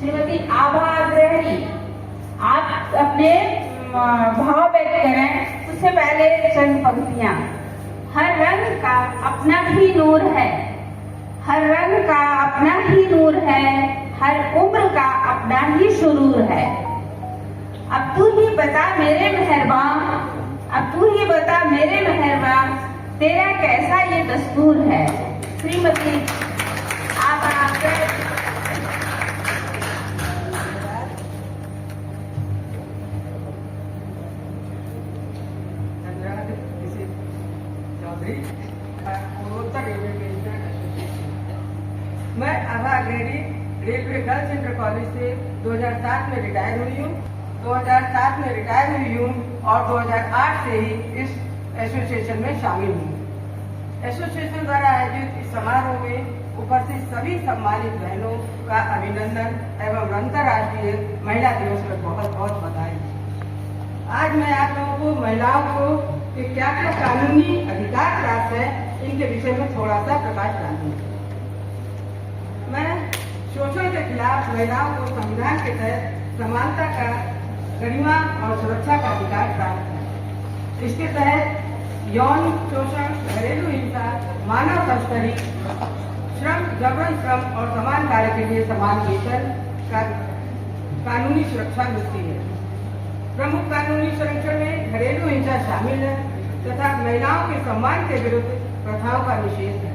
श्रीमती आभा अग्रणी, आप अपने भाव व्यक्त करें। उससे पहले चंद पंक्तियां। हर रंग का अपना ही नूर है, हर रंग का अपना ही नूर है, हर उम्र का अपना ही सुरूर है। अब तू ही बता मेरे मेहरबान, अब तू ही बता मेरे मेहरबान, तेरा कैसा ये दस्तूर है। श्रीमती आभा पूर्वोत्तर रेलवे पेंशन एसोसिएशन। मैं आभा अग्रणी रेलवे गर्ल्स इंटर कॉलेज से 2007 में रिटायर हुई हूँ। 2007 में रिटायर हुई हूँ और 2008 से ही इस एसोसिएशन में शामिल हूँ। एसोसिएशन द्वारा आयोजित इस समारोह में उपस्थित सभी सम्मानित बहनों का अभिनंदन एवं अंतर्राष्ट्रीय महिला दिवस पर बहुत बहुत बधाई। आज मैं आप लोगों को महिलाओं को कि क्या क्या कानूनी अधिकार प्राप्त है इनके विषय में थोड़ा सा प्रकाश डालूंगी। मैं शोषण के खिलाफ महिलाओं को संविधान के तहत समानता का, गरिमा और सुरक्षा का अधिकार प्राप्त है। इसके तहत यौन शोषण, घरेलू हिंसा, मानव तस्करी, श्रम, जबरन श्रम और समान कार्य के लिए समान वेतन का कानूनी सुरक्षा मिलती है। प्रमुख कानूनी संरक्षण में घरेलू हिंसा शामिल है तथा महिलाओं के सम्मान के विरुद्ध प्रथाओं का निषेध है।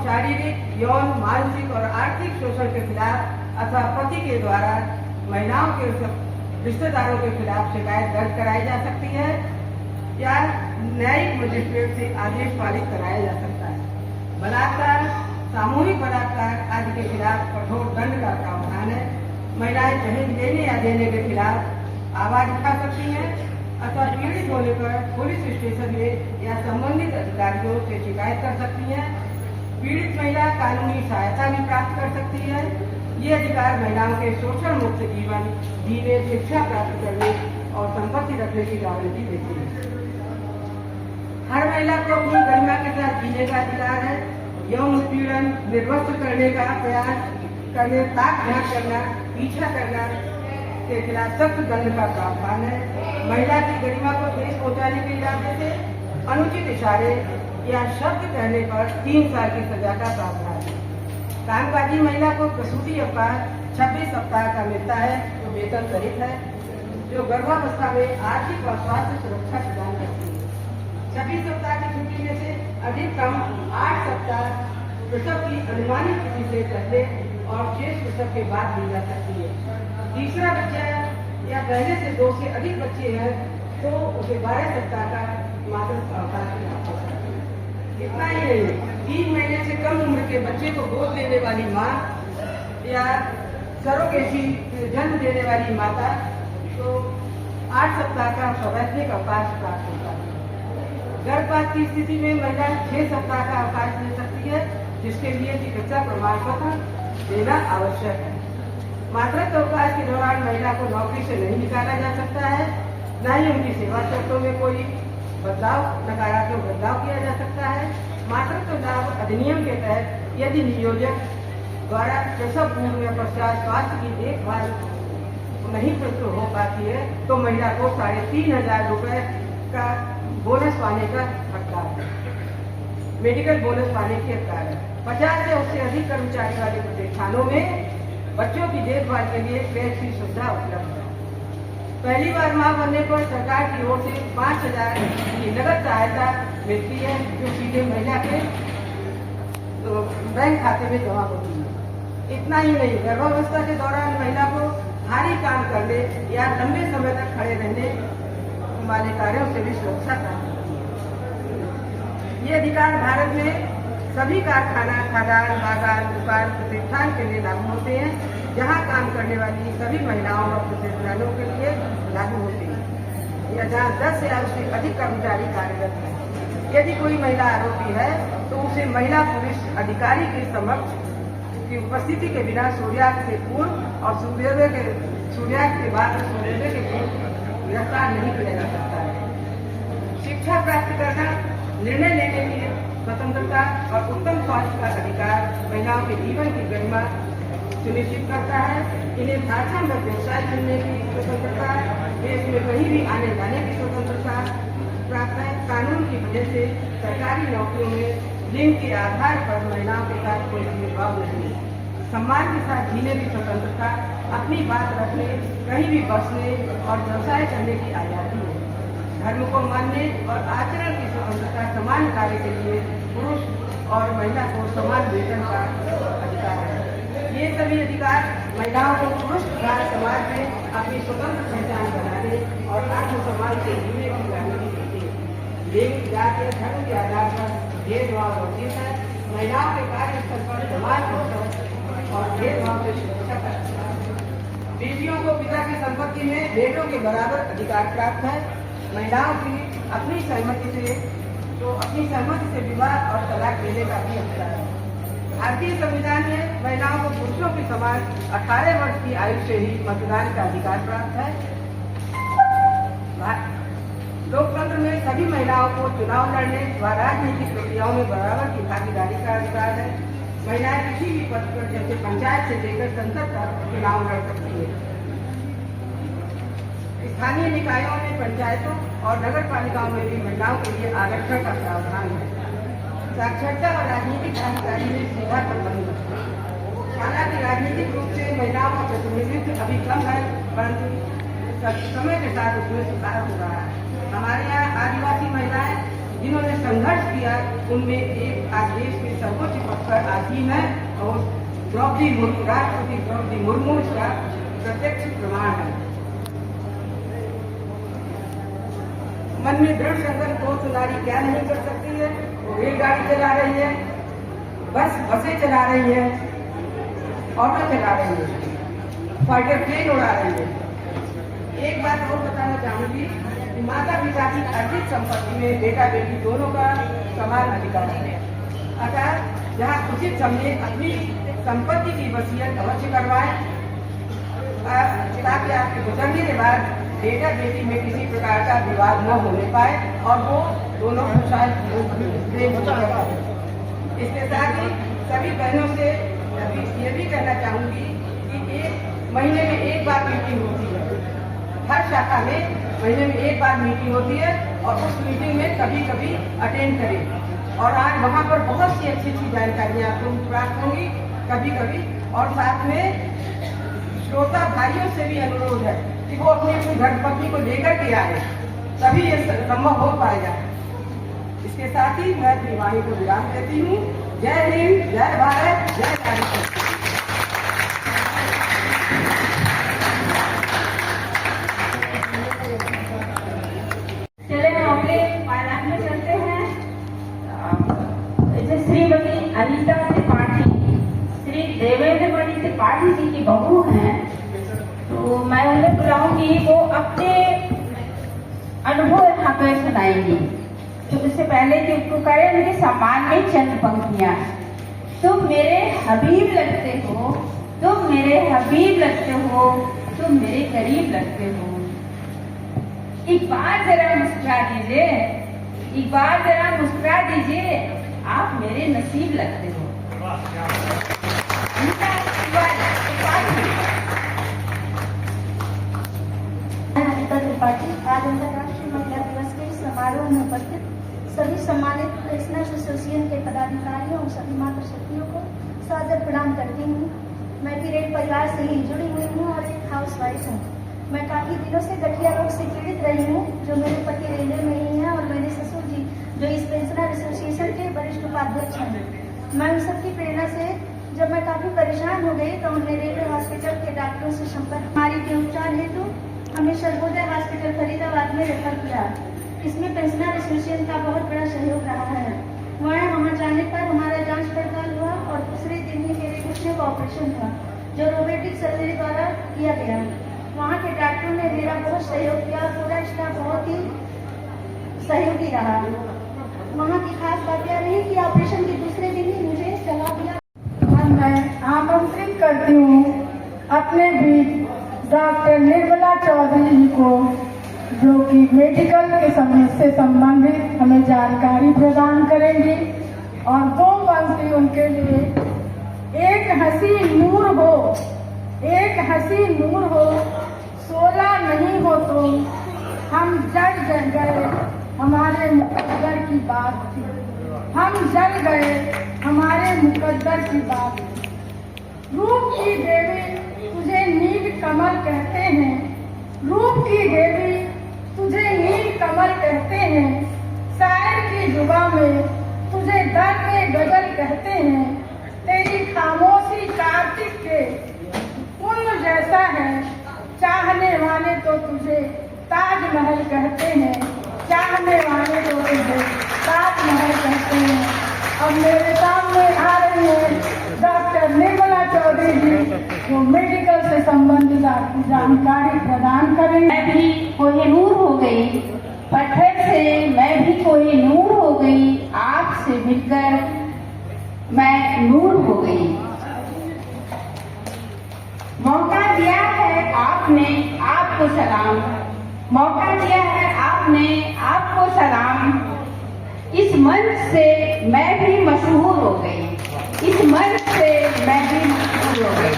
शारीरिक, यौन, मानसिक और आर्थिक शोषण के खिलाफ अथवा पति के द्वारा महिलाओं के रिश्तेदारों के खिलाफ शिकायत दर्ज कराई जा सकती है या न्यायिक मजिस्ट्रेट से आदेश पारित कराया जा सकता है। बलात्कार, सामूहिक बलात्कार आदि के खिलाफ कठोर दंड का प्रावधान है। महिलाएं दहेज लेने या देने के खिलाफ आवाज उठा सकती हैं अथवा पीड़ित होने पर पुलिस स्टेशन में या संबंधित अधिकारियों से शिकायत कर सकती हैं। पीड़ित महिला कानूनी सहायता भी प्राप्त कर सकती है। ये अधिकार महिलाओं के शोषण मुक्त जीवन जीने, शिक्षा प्राप्त करने और संपत्ति रखने की गारंटी देती है। हर महिला को अपनी गरिमा के साथ जीने का अधिकार है। यौन उत्पीड़न, निर्वस्त्र करने का प्रयास करने, ताक झांक करना, पीछा करना के खिलाफ सख्त दंड का प्रावधान है। महिला की गरिमा को ठेस पहुंचाने के इरादे से अनुचित इशारे या शब्द कहने पर 3 साल की सजा का प्रावधान है। कामकाजी महिला को प्रसूति अवकाश 26 सप्ताह का मिलता है जो वेतन सहित है, जो गर्भावस्था में आर्थिक और स्वास्थ्य सुरक्षा प्रदान करती है। 26 सप्ताह की छुट्टी में से अधिकतम 8 सप्ताह प्रसव की अनुमानित तिथि से पहले और शेष प्रसव के बाद ली जा सकती है। तीसरा बच्चा या पहले से 2 से अधिक बच्चे हैं तो उसे 12 सप्ताह का मातृत्व अवकाश प्राप्त होता है। इतना ही नहीं, 3 महीने से कम उम्र के बच्चे को गोद लेने वाली माँ या सरोगेसी जन्म देने वाली माता तो 8 सप्ताह का स्वैच्छिक अवकाश प्राप्त होता है। गर्भपात की स्थिति में महिला 6 सप्ताह का अवकाश ले सकती है, जिसके लिए चिकित्सा प्रमाण पत्र देना आवश्यक है। मातृत्व अवकाश के दौरान महिला को नौकरी से नहीं निकाला जा सकता है, न ही उनकी सेवा शर्तों में कोई बदलाव, नकारात्मक बदलाव किया जा सकता है। मातृत्व लाभ अधिनियम के तहत यदि नियोजक द्वारा प्रसव पूर्व या पश्चात स्वास्थ्य की देखभाल नहीं प्राप्त हो पाती है तो महिला को 3,500 रुपए का बोनस पाने का हकदार है, मेडिकल बोनस पाने की हकदार है। 50 से उससे अधिक कर्मचारी वाले प्रतिष्ठानों में बच्चों की देखभाल के लिए क्रैच की सुविधा उपलब्ध है। पहली बार मां बनने पर सरकार की ओर से 5,000 की नगद सहायता मिलती है जो सीधे महिला के बैंक खाते में जमा होती है। इतना ही नहीं, गर्भावस्था के दौरान महिला को भारी काम करने या लंबे समय तक खड़े रहने वाले कार्यों से भी सुरक्षा प्राप्त होती है। ये अधिकार भारत में सभी कारखाना, खदान, बागान, दुकान, प्रतिष्ठान के लिए लागू होते हैं, जहां काम करने वाली सभी महिलाओं और प्रतिष्ठानों के लिए लागू होते हैं या जहां 10 से उससे अधिक कर्मचारी कार्यरत हैं। यदि कोई महिला आरोपी है तो उसे महिला पुलिस अधिकारी के समक्ष की उपस्थिति के बिना सूर्यास्त के पूर्व और सूर्यास्त के बाद सूर्योदय के पूर्व गिरफ्तार नहीं किया जा सकता है। शिक्षा प्राप्त करना, निर्णय लेने की स्वतंत्रता और उत्तम स्वास्थ्य का अधिकार महिलाओं के जीवन की गरिमा सुनिश्चित करता है। इन्हें भाषा में व्यवसाय चुनने की स्वतंत्रता, देश में कहीं भी आने जाने की स्वतंत्रता प्राप्त है। कानून की वजह से सरकारी नौकरियों में लिंग के आधार पर महिलाओं के साथ कोई भेदभाव नहीं है। सम्मान के साथ जीने की स्वतंत्रता, अपनी बात रखने, कहीं भी बसने और व्यवसाय करने की आजादी है। धर्म को मानने और आचरण की स्वतंत्रता, समान कार्य के लिए पुरुष और महिला को समान वेतन का अधिकार है। ये सभी अधिकार महिलाओं को पुरुष प्रधान समाज में अपनी स्वतंत्र पहचान बनाने और आत्मसम्मान से जीने की गारंटी देते हैं। लिंग, जाति, धर्म के आधार पर भेदभाव वर्जित है। महिलाओं के कार्यस्थल पर समान अवसर और भेदभाव से सुरक्षा करता है। बेटियों को पिता की संपत्ति में बेटों के बराबर अधिकार प्राप्त है। महिलाओं की अपनी सहमति से विवाह और तलाक देने का भी अधिकार है। भारतीय संविधान में महिलाओं को पुरुषों के समान 18 वर्ष की आयु से ही मतदान का अधिकार प्राप्त है। लोकतंत्र में सभी महिलाओं को चुनाव लड़ने व राजनीतिक प्रक्रियाओं में बराबर की भागीदारी का अधिकार है। महिलाएं किसी भी पद पर जैसे पंचायत से लेकर संसद तक चुनाव लड़ सकती है। स्थानीय निकायों में, पंचायतों और नगर पालिकाओं में भी महिलाओं के लिए आरक्षण का प्रावधान है। साक्षरता और राजनीतिक भागीदारी में सीधा संबंध है। हालांकि राजनीतिक रूप से महिलाओं का प्रतिनिधित्व अभी कम है, परंतु समय के साथ उसमें सुधार हो रहा है। हमारे यहाँ आदिवासी महिलाएं जिन्होंने संघर्ष किया, उनमें एक आज देश के सर्वोच्च पद पर आसीन है और राष्ट्रपति द्रौपदी मुर्मू इसका प्रत्यक्ष प्रमाण है। मन में दृढ़ संकल्प हो तो नारी क्या नहीं कर सकती है। वो रेलगाड़ी चला रही है, बसें चला रही है, ऑटो चला रही है, फाइटर प्लेन उड़ा रही है। एक बात और बताना चाहूंगी, माता पिता की अर्जित संपत्ति में बेटा बेटी दोनों का समान अधिकार है। अतः जहाँ उचित समझे अपनी संपत्ति की वसीयत अवश्य करवाएं, ताकि आपके गुजरने के बाद बेटा बेटी में किसी प्रकार का विवाद न होने पाए और वो दोनों खुशहाल प्रेम हो पाए। इसके साथ ही सभी बहनों से ये भी कहना चाहूंगी कि एक महीने में एक बार मीटिंग होती है। हर शाखा में महीने में एक बार मीटिंग होती है और उस मीटिंग में कभी कभी अटेंड करें और आज वहाँ पर बहुत सी अच्छी अच्छी जानकारियाँ आपको प्राप्त होंगी कभी कभी। और साथ में श्रोता भाइयों से भी अनुरोध है कि वो अपनी अपनी धर्मपत्नी को लेकर के आए, तभी ये संभव हो पाएगा। इसके साथ ही मैं अपनी वाणी को विराम देती हूँ। जय हिंद, जय भारत, जय नारी। अनीता त्रिपाठी, श्री देवेंद्र मणि त्रिपाठी जी की बहू हैं, तो मैं उन्हें बुलाऊंगी, वो अपने अनुभव यहाँ पे सुनाएंगी। तो उससे पहले कि उनको करें उनके सम्मान में चंद पंक्तियां। तुम मेरे हबीब लगते हो, तुम मेरे हबीब लगते हो, तुम मेरे करीब लगते हो। एक बार जरा मुस्कुरा दीजिए, एक बार जरा मुस्कुरा दीजिए, आप मेरे नसीब लगते हो। अनीता त्रिपाठी आज अंतर्राष्ट्रीय महिला दिवस के समारोह में उपस्थित सभी सम्मानित प्रेसनर्स एसोसिएशन के पदाधिकारियों और सभी मातृशक्तियों को सादर प्रणाम करती हूँ। मैं भी रेल परिवार से ही जुड़ी हुई हूँ और एक हाउसवाइफ हूँ। मैं काफी दिनों से गठिया रोग से पीड़ित रही हूँ, जो मेरे पति रेलवे में ही है और मेरे ससुर जी जो इस पेंशनर एसोसिएशन के वरिष्ठ उपाध्यक्ष हैं। मैं उन सबकी प्रेरणा से जब मैं काफी परेशान हो गई तो हमने रेलवे हॉस्पिटल के डॉक्टरों से संपर्क, बीमारी के उपचार हेतु हमें सर्वोदय हॉस्पिटल फरीदाबाद में रेफर किया। इसमें पेंशनर एसोसिएशन का बहुत बड़ा सहयोग रहा है। वहाँ जाने पर हमारा जांच पड़ताल हुआ और दूसरे दिन ही मेरे घुटने का ऑपरेशन था, जो रोबोटिक सर्जरी द्वारा किया गया। वहाँ के डॉक्टरों ने मेरा बहुत सहयोग किया, पूरा स्टाफ बहुत ही सहयोगी रहा। वहाँ की खास बात यह रही कि ऑपरेशन के दूसरे दिन ही मुझे सलाह दिया। मैं आमंत्रित करती हूँ अपने बीच डॉक्टर निर्मला चौधरी जी को, जो कि मेडिकल के से संबंधित हमें जानकारी प्रदान करेंगी और 2 पंक्ति उनके लिए। एक हंसी नूर हो हंसी नूर हो, सोला नहीं हो तो हम जल गए, हमारे मुकद्दर की बात थी। हम जल गए, हमारे मुकद्दर की बात थी। रूप की देवी तुझे नील कमल कहते हैं, रूप की देवी तुझे नील कमल कहते हैं। शायर की जुबां में तुझे दर्द गजल कहते हैं। तेरी खामोशी कार्तिक के पुण्य जैसा है, चाहने वाले तो तुझे ताजमहल कहते हैं, चाहने वाले तो तुझे ताजमहल कहते हैं। अब मेरे सामने आ रही है डॉक्टर निर्मला चौधरी जी, जो मेडिकल से संबंधित आपकी जानकारी प्रदान करेंगे। मैं भी कोहिनूर हो गई, पत्थर से मैं भी कोहिनूर हो गई, आपसे मिलकर मैं नूर हो गई। मौका दिया है आपने, आपको सलाम, मौका दिया है आपने, आपको सलाम। इस मंच से मैं भी मशहूर हो गई, इस मंच से मैं भी मशहूर हो गई।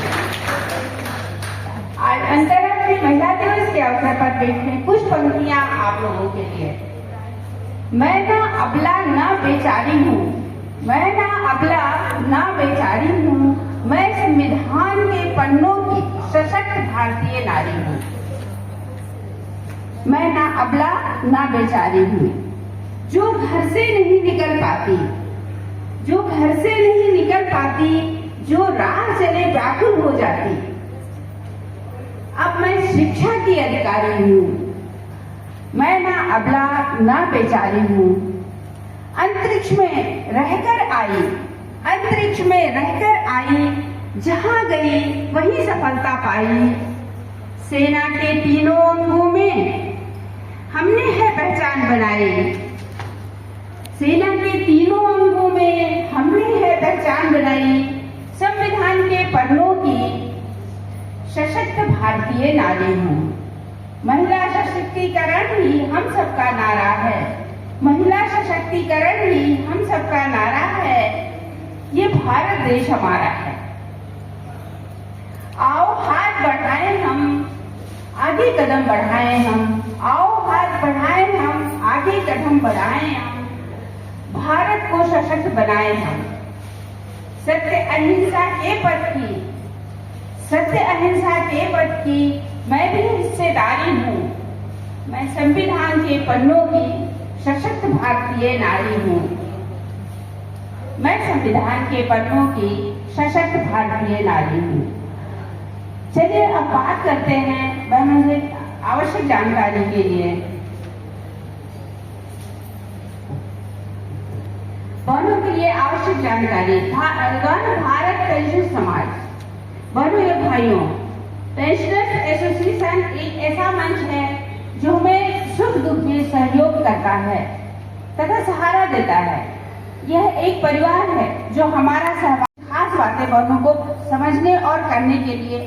आज अंतर्राष्ट्रीय महिला दिवस के अवसर पर बैठे कुछ पंक्तियां आप लोगों के लिए। मैं ना अबला ना बेचारी हूँ, मैं ना अबला ना बेचारी हूँ, मैं संविधान के पन्नों की सशक्त भारतीय नारी हूँ। मैं ना अबला ना बेचारी हूँ, जो घर से नहीं निकल पाती, जो घर से नहीं निकल पाती, जो राह चले व्याकुल हो जाती। अब मैं शिक्षा की अधिकारी हूँ, मैं ना अबला ना बेचारी हूँ। अंतरिक्ष में रहकर आई, अंतरिक्ष में रहकर आई, जहाँ गई वहीं सफलता पाई। सेना के तीनों अंगों में हमने है पहचान बनाई, सेना के तीनों अंगों में हमने है पहचान बनाई। संविधान के पन्नों की सशक्त भारतीय नारी हूँ। महिला सशक्तिकरण ही हम सबका नारा है, महिला सशक्तिकरण ही हम सबका नारा है। ये भारत देश हमारा है। आओ हाथ बढ़ाएं हम, आगे कदम बढ़ाएं हम, आओ हाथ बढ़ाएं हम, आगे कदम बढ़ाएं हम। भारत को सशक्त बनाएं हम। सत्य अहिंसा के पथ की, सत्य अहिंसा के पथ की मैं भी हिस्सेदारी हूँ। मैं संविधान के पन्नों की सशक्त भारतीय नारी हूँ। मैं संविधान के पन्नों की सशक्त भारतीय नारी हूँ। चलिए अब बात करते हैं बहनों से आवश्यक जानकारी के लिए। बहनों के लिए आवश्यक जानकारी। भारत पेंशन समाज। बहनों या भाइयों, पेंशनर्स एसोसिएशन एक ऐसा मंच है जो हमें सुख दुख में सहयोग करता है तथा सहारा देता है। यह एक परिवार है जो हमारा सहभाग खास बातें बहनों को समझने और करने के लिए,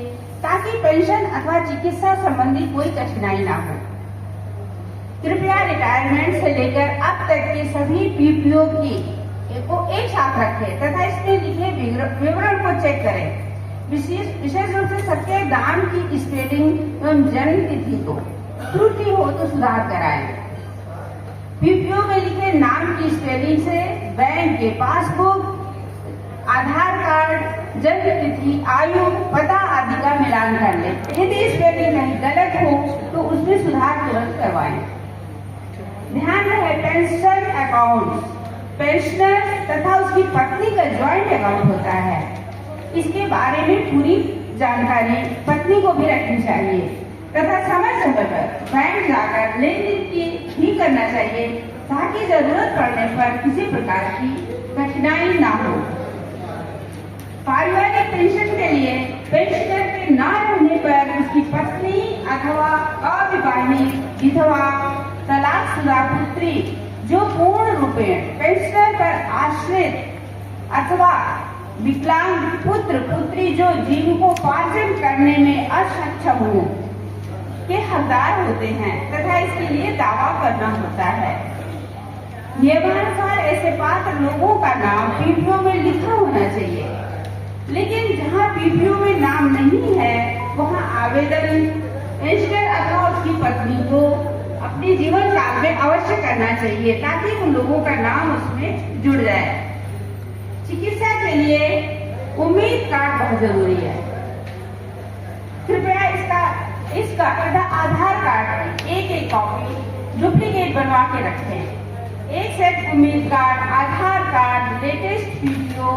ताकि पेंशन अथवा चिकित्सा संबंधी कोई कठिनाई ना हो। कृपया रिटायरमेंट से लेकर अब तक के सभी पीपीओ को एक साथ रखें तथा इसमें लिखे विवरण को चेक करें। विशेष रूप से सबके दान की स्पेलिंग एवं जन्म तिथि को त्रुटि हो तो सुधार कराएं। पीपीओ में लिखे नाम की स्पेलिंग से बैंक के पासबुक, आधार कार्ड, जन्म तिथि, आयु, पता आदि का मिलान कर लें। यदि स्पेलिंग में गलत हो तो उसमें सुधार तुरंत करवाएं। ध्यान रहे, पेंशन अकाउंट पेंशनर तथा उसकी पत्नी का ज्वाइंट अकाउंट होता है। इसके बारे में पूरी जानकारी पत्नी को भी रखनी चाहिए तथा समय समय पर बैंक जाकर लेन देन भी करना चाहिए, ताकि जरूरत पड़ने पर किसी प्रकार की कठिनाई ना हो। पारिवारिक पेंशन के लिए पेंशनर के न रहने पर उसकी पत्नी अथवा अविवाहित विधवा, तलाकशुदा पुत्री जो पूर्ण रूपेण पेंशनर पर आश्रित अथवा विकलांग पुत्र पुत्री जो जीविकोपार्जन करने में असक्षम हो के हकदार होते हैं तथा इसके लिए दावा करना होता है। नियमानुसार ऐसे पात्र लोगों का नाम पीपीओ में लिखा होना चाहिए, लेकिन जहाँ पीपीओ में नाम नहीं है वहाँ पेंशनर अथवा उसकी पत्नी को अपने जीवन काल में अवश्य करना चाहिए ताकि उन लोगों का नाम उसमें जुड़ जाए। चिकित्सा के लिए उम्मीद कार्ड बहुत जरूरी है। कृपया इसका तथा आधार कार्ड की एक कॉपी डुप्लीकेट बनवा के रखें। एक सेट उम्मीद कार्ड, आधार कार्ड, लेटेस्ट वीडियो,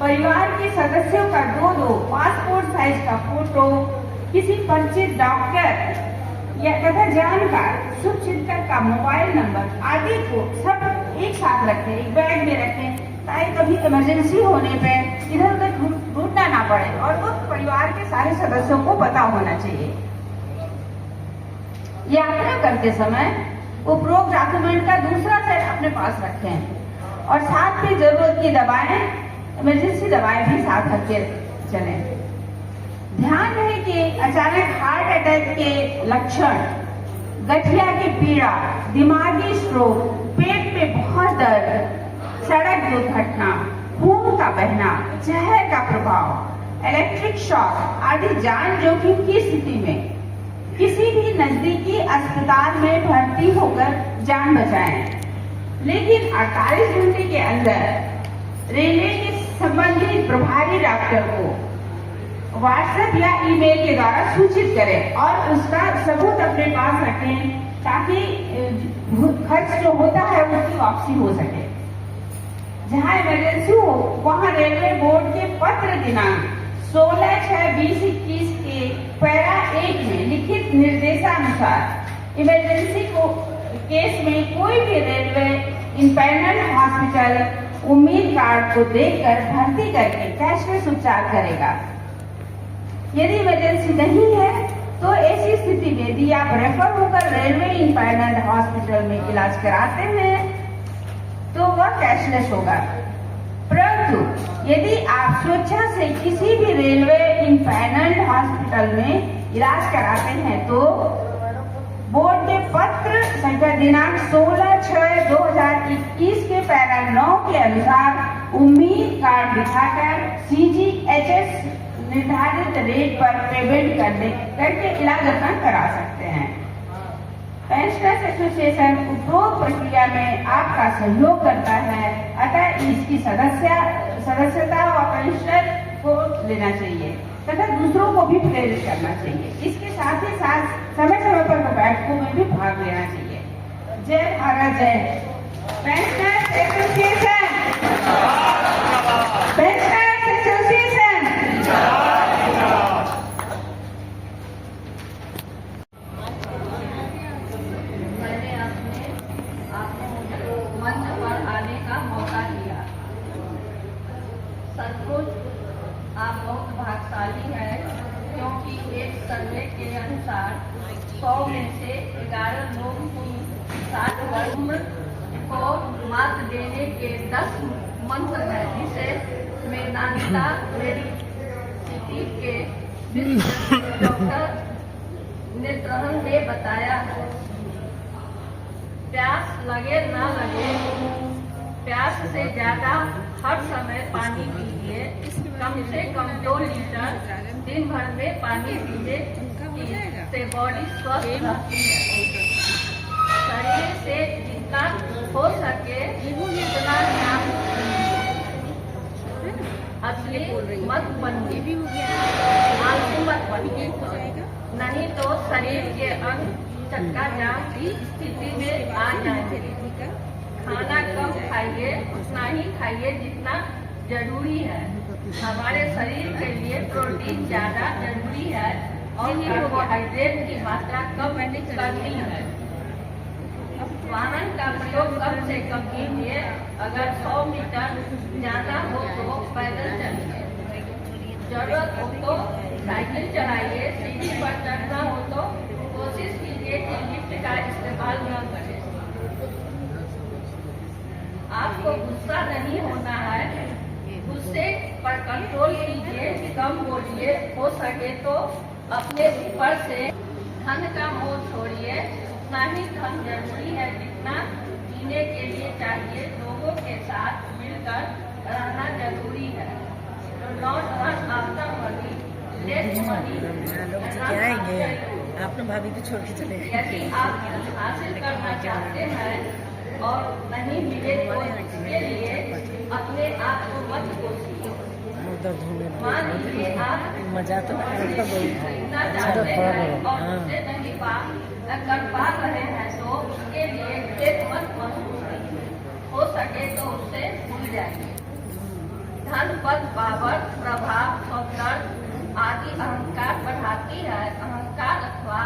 परिवार के सदस्यों का दो पासपोर्ट साइज का फोटो, किसी परिचित डॉक्टर या तथा जानकार शुभचिंतक का मोबाइल नंबर आदि को सब एक साथ रखें, एक बैग में रखें ताकि कभी इमरजेंसी होने पे इधर उधर ढूंढना ना पड़े और वो परिवार के सारे सदस्यों को पता होना चाहिए। यात्रा करते समय उपरोक्त डॉक्यूमेंट का दूसरा सेट अपने पास रखें और साथ में जरूरत की दवाएं, इमरजेंसी दवाएं भी साथ रखे चलें। ध्यान रहे कि अचानक हार्ट अटैक के लक्षण, गठिया की पीड़ा, दिमागी स्ट्रोक, पेट में बहुत दर्द, सड़क दुर्घटना, खून का बहना, जहर का प्रभाव, इलेक्ट्रिक शॉक आदि जान जोखिम की स्थिति में किसी भी नजदीकी अस्पताल में भर्ती होकर जान बचाएं। लेकिन 48 घंटे के अंदर रेलवे के संबंधित प्रभारी डॉक्टर को व्हाट्सएप या ईमेल के द्वारा सूचित करें और उसका सबूत अपने पास रखें ताकि खर्च जो होता है उसकी वापसी हो सके। जहां इमरजेंसी हो वहां रेलवे बोर्ड के पत्र दिनांक 16/6/2021 के पैरा 1 में लिखित निर्देशानुसार इमरजेंसी को केस में कोई भी रेलवे इंपैनल्ड हॉस्पिटल उम्मीद कार्ड को देखकर भर्ती करके कैशलेस उपचार करेगा। यदि इमरजेंसी नहीं है तो ऐसी स्थिति में यदि आप रेफर होकर रेलवे इंपैनल्ड हॉस्पिटल में इलाज कराते हैं तो वह कैशलेस होगा। परंतु यदि आप स्वेच्छा से किसी भी रेलवे इंपैनल्ड हॉस्पिटल में इलाज कराते हैं तो बोर्ड के पत्र संख्या दिनांक 16/6/2021 के पैरा 9 के अनुसार उम्मीद कार्ड दिखाकर CGHS निर्धारित रेट पर पेमेंट करके इलाज अपना करा सकते हैं। पेंशनर्स एसोसिएशन उपरोक्त प्रक्रिया में आपका सहयोग करता है, अतः इसकी सदस्यता और पेंशनर को लेना चाहिए तथा दूसरों को भी प्रेरित करना चाहिए। इसके साथ ही साथ समय समय पर बैठकों में भी भाग लेना चाहिए। जय भारत जय। Pensioners association, pensioners association. आपने मुझे मंच पर आने का मौका दिया। सचमुच आप बहुत भाग्यशाली हैं क्योंकि एक सर्वे के अनुसार 100 में से 11 लोग 60 वर्ष उम्र को मात देने के 10 मंत्र हैं, जिसे मेदांता मेडिसिटी के डॉक्टर नेत्रहन ने बताया। प्यास लगे ना लगे, प्यास से ज्यादा हर समय पानी पीजिए। कम से कम 2 लीटर दिन भर में पानी पीने से बॉडी स्वस्थ रहती है। शरीर से जितना हो सके उतना ध्यान असली मत बनिए, आलसी मत बनिए, नहीं तो शरीर के अंग चक्का जाम की स्थिति में आ जाएंगे। खाना कम खाइए, उतना ही खाइए जितना जरूरी है। हमारे शरीर के लिए प्रोटीन ज्यादा जरूरी है और कार्बोहाइड्रेट की मात्रा कम करनी है। वाहन का प्रयोग कम से कम कीजिए। अगर 100 मीटर जाना हो तो पैदल चलिए, जरूरत हो तो साइकिल चलाइए, सीढ़ी पर चढ़ना हो तो कोशिश कीजिए कि लिफ्ट का इस्तेमाल न करें। आपको गुस्सा नहीं होना है, गुस्से पर कंट्रोल कीजिए, कम बोलिए, हो सके तो अपने ऊपर से धन का मोह छोड़िए। उतना ही धन जरूरी है जितना जीने के लिए चाहिए। लोगों के साथ मिलकर रहना जरूरी है। तो नॉट रन आफ्टर मनी, क्या आएंगे आपने भाभी को छोड़ के चले यदि आप हासिल करना चाहते हैं और नहीं मिले तो इसके लिए अपने आप को मत कोसिए। मान लीजिए आप मजा तो खरीदना चाहते हैं और उसे नहीं कर पा रहे हैं तो उसके लिए खेत मत महसूस करिए। हो सके तो उससे भूल जाइए। धन पद पावर प्रभाव सौंदर्य आदि अहंकार बढ़ाती है। अहंकार अथवा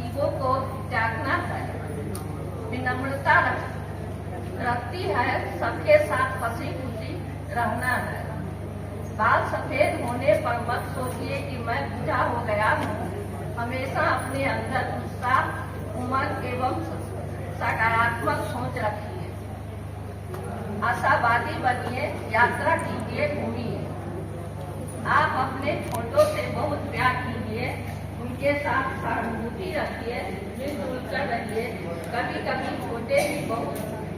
ईगो को त्यागना है। विनम्रता रखती है। सबके साथ हंसी खुशी रहना है। बाल सफेद होने पर मत सोचिए कि मैं बूढ़ा हो गया हूँ। हमेशा अपने अंदर उत्साह उमंग एवं सकारात्मक सोच रखिए। आशावादी बनिए। यात्रा कीजिए, घूमिए। आप अपने छोटों से बहुत प्यार कीजिए। उनके साथ सहानुभूति रखिए। मिलजुल कर रहिए। कभी कभी छोटे भी बहुत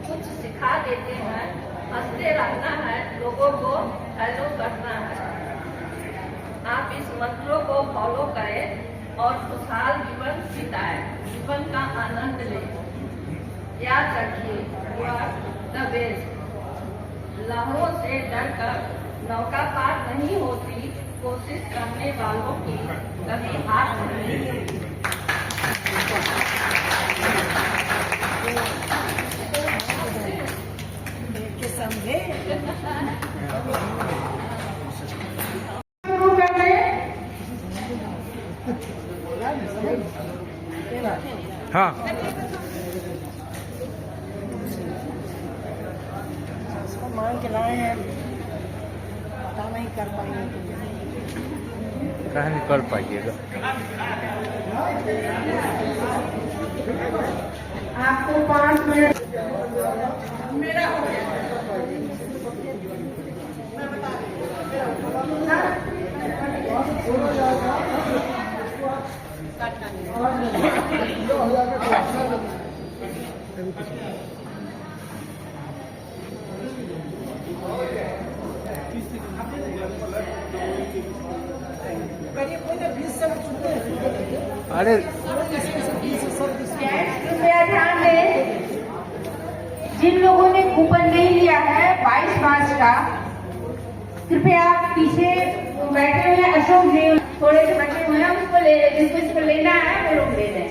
कुछ सिखा देते हैं। हंसते रहना है। लोगों को हेलो करना है। आप इस मंत्रों को फॉलो करें और खुशहाल जीवन बिताएं। जीवन का आनंद लें। याद रखिए, द बेस्ट। लहरों से डरकर नौका पार नहीं होती। कोशिश करने वालों की कभी हार नहीं होती। समझे शुरू कर दे। हाँ उसको मांग के लाए हैं, पता नहीं कर पाएंगे। कहा नहीं कर पाइएगा। आपको 5 मिनट अरे कृपया ध्यान दें, जिन लोगों ने कूपन नहीं लिया है 22 मार्च का, कृपया पीछे बैठे हुए अशोक जी थोड़े से बचे हुए हैं, उसको ले, जिसको इसको लेना है वो लोग ले लें।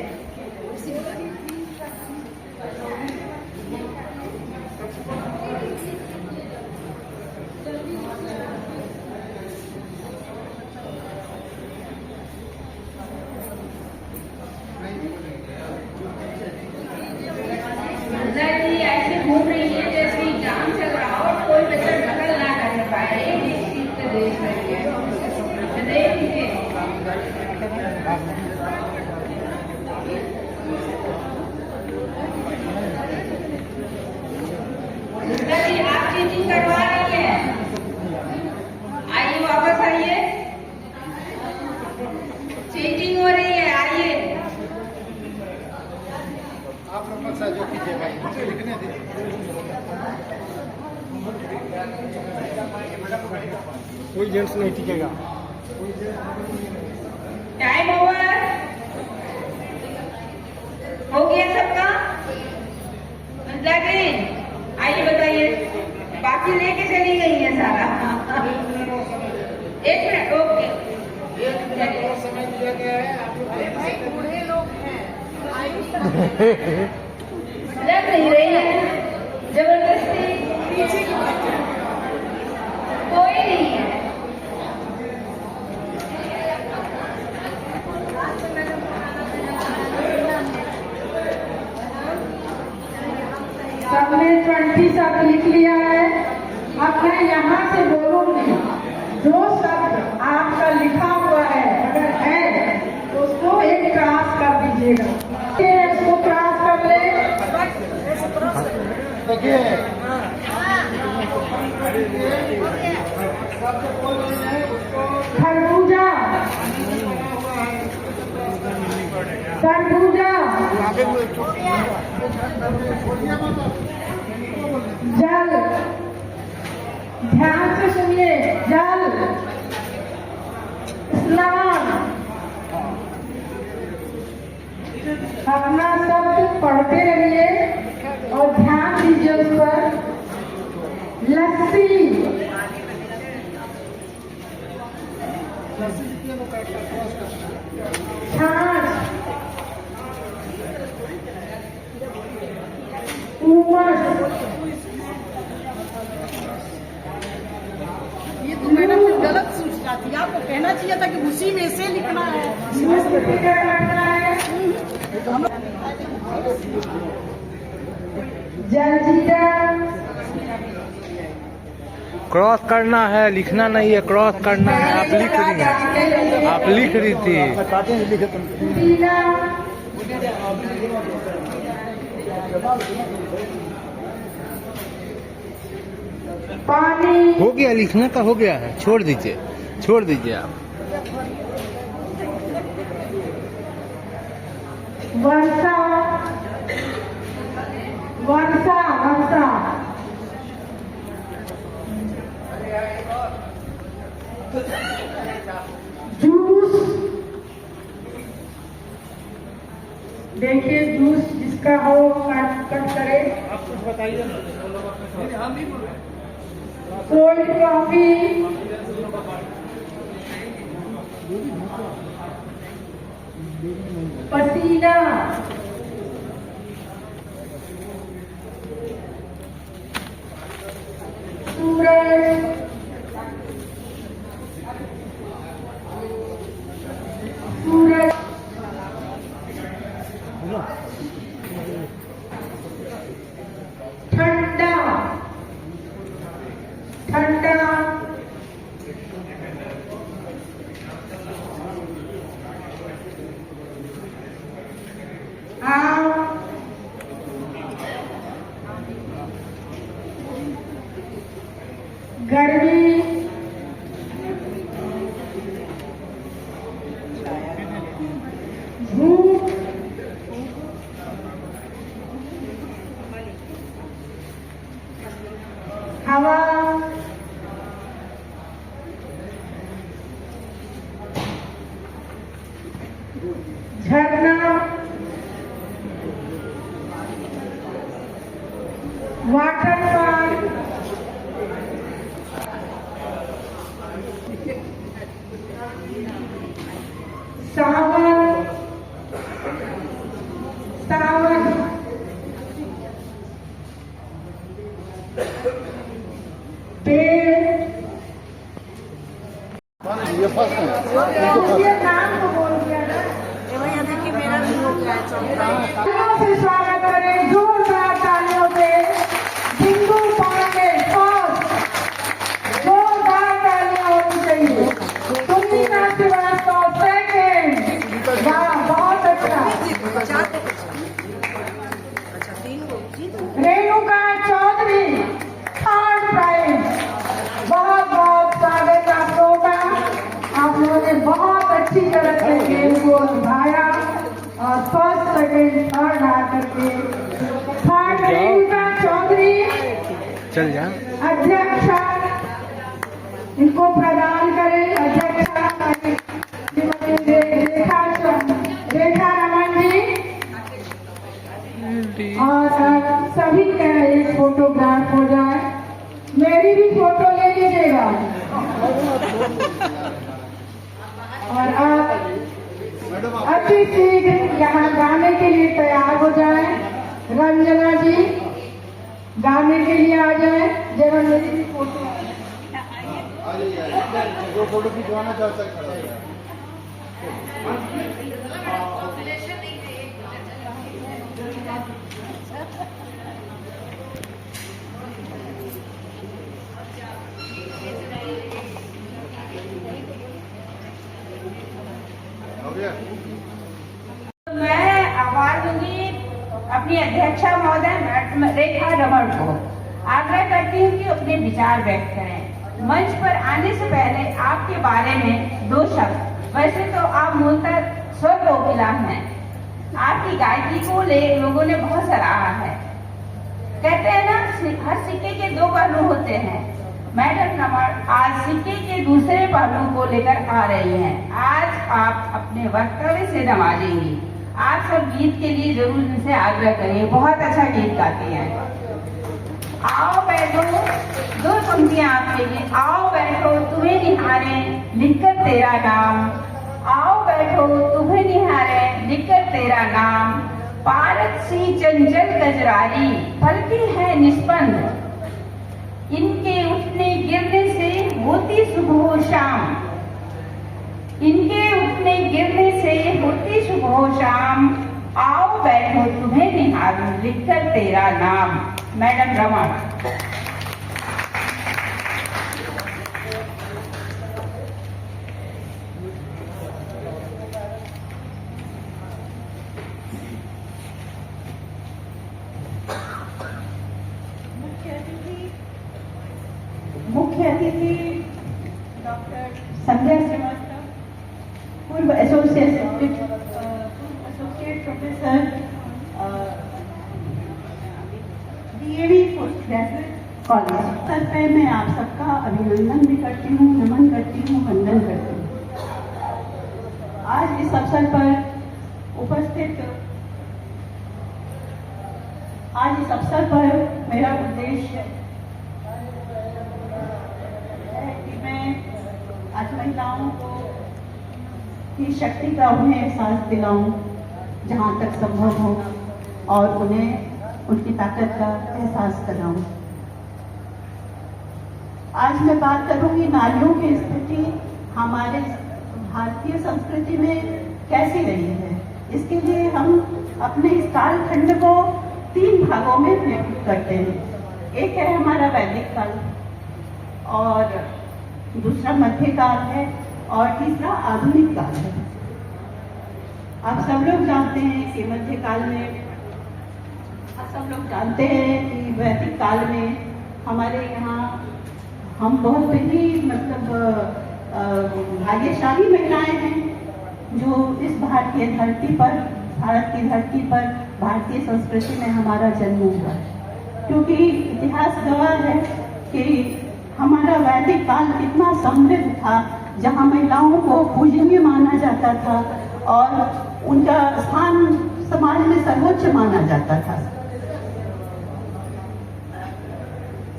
ऐसे घूम रही है जैसे एग्जाम चल रहा हो और कोई बच्चा नकल ना कर पाए। निश्चित देख रही है। आप चीटिंग करवा रही है। आइए वापस आइए। चीटिंग हो रही है, आइए। आप नंबर साझा कीजिएगा, मुझे लिखने दीजिए। कोई जेंट्स नहीं टिकेगा। टाइम ओवर हो गया सबका। आइए बताइए, बाकी लेके चली गई है सारा। 1 मिनट, ओके। समय दिया गया है, आप बूढ़े लोग हैं, लग नहीं रही है जबरदस्ती। पीछे की बात कोई नहीं है। सबने 20 शब्द लिख लिया है। अब मैं यहाँ से बोलूंगी, जो शब्द आपका लिखा हुआ है अगर है तो उसको एक क्रॉस कर दीजिएगा। इसको क्रॉस कर ले। देखिए खरबूजा, तरबूजा, जल, ध्यान से सुनिए, जल, इस्लाम, अपना शब्द पढ़ते रहिए और ध्यान दीजिए उस पर। लस्सी, छाछ, उमस, ये तो मैडम फिर गलत सूचना थी, आपको कहना चाहिए था कि उसी में से लिखना है। क्या करना है? जलजीरा, क्रॉस करना है, लिखना नहीं है, क्रॉस करना है। आप लिख रही हैं, आप लिख रही थी। पुदीना, पानी, हो गया, लिखना का हो गया है, छोड़ दीजिए, छोड़ दीजिए आप। वर्षा, वर्षा, वर्षा, जूस, देखिए जूस जिसका हो कट करे। कोल्ड कॉफी, पसीना, सूरज, सूरज, ठंडा, ठंडा, आम, गर्मी, धूप, हवा, झरना, वाटरफॉल, सावन, सावन, पेड़, ये फर्स्ट है। ये नाम को बोल दिया ना। भैया देखिए मेरा भी हो गया है चौथा। तालियों से स्वागत करें, जोरदार तालियों से बिंदु पांडे फर्स्ट। जोरदार तालियां होनी चाहिए। सुनीता श्रीवास्तव सेकेंड। वाह, बहुत अच्छा। Renuka Chaudhary third prize. बहुत बहुत स्वागत आप लोगों का। आप लोगों ने बहुत अच्छी तरह से गेम को निभाया और फर्स्ट सेकेंड थर्ड आकर के थर्ड रेणुका चौधरी चल जा। अध्यक्षा, इनको प्रदान करें। अध्यक्षा श्रीमती रेखा रमन जी। और सभी का एक फोटोग्राफ हो जाए। मेरी भी फोटो ले लीजिएगा। और आप अति शीघ्र यहाँ गाने के लिए तैयार हो जाए। रंजना जी गाने के लिए आ जाए। जरा मेरी भी फोटो जो फोटो खिंचवाना चाहता है खड़ा है। हो गया? मैं आवाज दूंगी अपनी अध्यक्षा महोदय मैडम रेखा रमन को। आग्रह करती हूँ कि अपने विचार व्यक्त करें। मंच पर आने से पहले आपके बारे में दो शब्द। वैसे तो आप मूलतः स्वर कोकिला हैं। आपकी गायकी को लोगों ने बहुत सराहा है। कहते हैं ना, हर सिक्के के दो पहलू होते हैं। मैडम रमन आज सिक्के के दूसरे पहलू को लेकर आ रही हैं। आज आप अपने वक्तव्य से नवाजेंगी। आप सब गीत के लिए जरूर इनसे आग्रह करिए, बहुत अच्छा गीत गाती हैं। आओ बैठो, 2 पंक्तियां आपके लिए। आओ बैठो तुम्हें निहारे लिखकर तेरा नाम, आओ बैठो तुम्हें निहारे लिखकर तेरा नाम, पारद सी चंचल गजरारी फलती है निष्पन्द, इनके उठने गिरने से होती सुबह शाम, इनके उठने गिरने से होती सुबह शाम, आओ बैठो तुम्हें निहारूं लिखकर तेरा नाम। मैडम रमन। मुख्य अतिथि डॉक्टर संध्या श्रीवास्तव, पूर्व associate professor DAV post graduate college, sir पे मैं आप सबका अभिनंदन भी करती हूँ, नमन करती हूँ, वंदन करती हूँ। आज इस अवसर पर उपस्थित, आज इस अवसर पर मेरा उद्देश्य आज महिलाओं को की शक्ति का उन्हें एहसास दिलाऊं जहां तक संभव हो, और उन्हें उनकी ताकत का एहसास कराऊं। आज मैं बात करूंगी नारियों की स्थिति हमारे भारतीय संस्कृति में कैसी रही है। इसके लिए हम अपने इस कालखंड को 3 भागों में विभक्त करते हैं। एक है हमारा वैदिक काल, और दूसरा मध्यकाल है, और तीसरा आधुनिक काल है। आप सब लोग जानते हैं कि मध्यकाल में, आप सब लोग जानते हैं कि वैदिक काल में हमारे यहाँ हम बहुत ही मतलब भाग्यशाली महिलाएं हैं जो इस भारतीय धरती पर, भारत की धरती पर भारतीय संस्कृति में हमारा जन्म हुआ, क्योंकि इतिहास गवाह है कि हमारा वैदिक काल इतना समृद्ध था जहां महिलाओं को पूजनीय माना जाता था और उनका स्थान समाज में सर्वोच्च माना जाता था।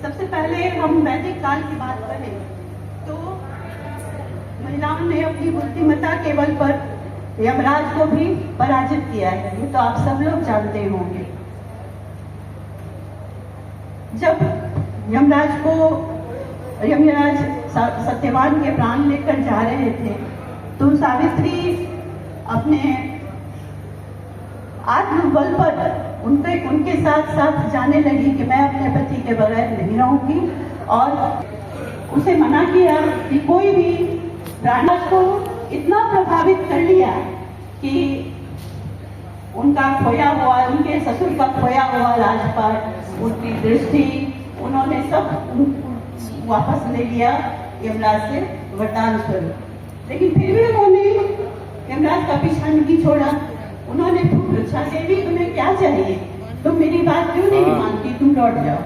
सबसे पहले हम वैदिक काल की बात करें तो महिलाओं ने अपनी बुद्धिमत्ता के बल पर यमराज को भी पराजित किया है, ये तो आप सब लोग जानते होंगे। जब यमराज सत्यवान के प्राण लेकर जा रहे थे तो सावित्री अपने आत्मबल पर उनके साथ साथ जाने लगी कि मैं अपने पति के बगैर नहीं रहूंगी, और उसे मना किया कि कोई भी राजा को इतना प्रभावित कर लिया कि उनका खोया हुआ, उनके ससुर का खोया हुआ राजपाट, उनकी दृष्टि, उन्होंने सब वापस ले लिया यमराज से वरदान स्वरूप। लेकिन फिर भी उन्होंने यमराज का पीछा नहीं छोड़ा। उन्होंने पूछा, देवी तुम्हें क्या चाहिए, तुम मेरी बात क्यों नहीं मानती, तुम लौट जाओ।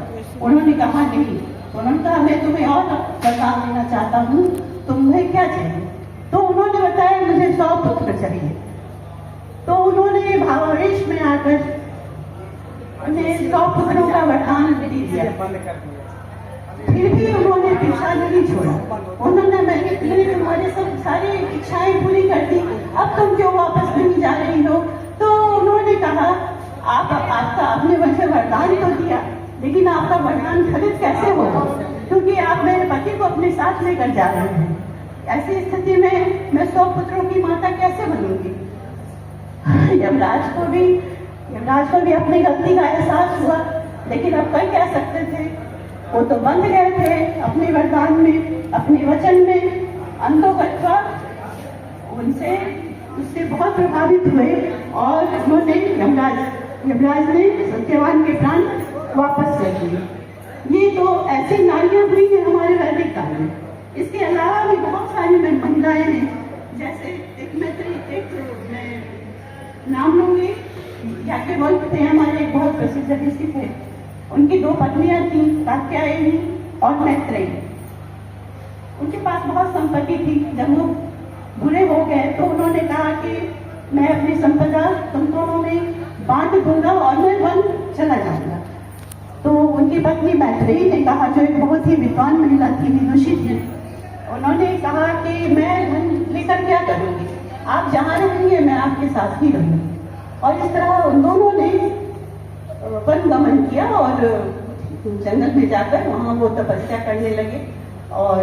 उन्होंने कहा नहीं। उन्होंने कहा मैं तुम्हें और वरदान देना चाहता हूँ, तुम्हें क्या चाहिए। तो उन्होंने बताया मुझे 100 पुत्र चाहिए। तो उन्होंने भावावेश में आकर उन्हें 100 पुत्रों का वरदान दे दिया। फिर भी उन्होंने पीछा नहीं छोड़ा। उन्होंने मैंने तुम्हारे सब सारी इच्छाएं पूरी कर दी, अब तुम क्यों वापस नहीं जा रही हो। तो उन्होंने कहा आपने मुझे वरदान तो दिया, लेकिन आपका वरदान फलित कैसे होगा, क्योंकि आप मेरे पति को अपने साथ लेकर जा रहे हैं। ऐसी स्थिति में मैं 100 पुत्रों की माता कैसे बनूंगी। यमराज को भी अपनी गलती का एहसास हुआ, लेकिन अब कर क्या सकते थे, वो तो बंध गए थे अपने वरदान में, अपने वचन में। अंतोगत्वा उससे बहुत प्रभावित हुए और उन्होंने यमराज ने सत्यवान के प्राण वापस कर दिए। ये तो ऐसी नारियां हुई हैं हमारे वैदिक काल में। इसके अलावा भी बहुत सारी महिलाएं हैं, जैसे एक मैं नाम लूंगी, याज्ञवल्क्य थे हमारे एक बहुत प्रसिद्ध ऋषि थे। उनकी 2 पत्नियां थी, कात्यायनी और मैत्रेयी। उनके पास बहुत संपत्ति थी। जब वो बुरे हो गए तो उन्होंने कहा कि मैं अपनी संपदा तुमको दूंगा और मैं वन चला जाऊंगा। तो उनकी पत्नी मैत्रेयी ने कहा, जो एक बहुत ही विद्वान महिला थी, विदुषी थी, उन्होंने कहा कि मैं धन लेकर क्या करूंगी, आप जहाँ रहेंगे मैं आपके साथ ही रहूंगी। और इस तरह उन दोनों ने वन गमन किया और जंगल में जाकर वहाँ वो तपस्या करने लगे और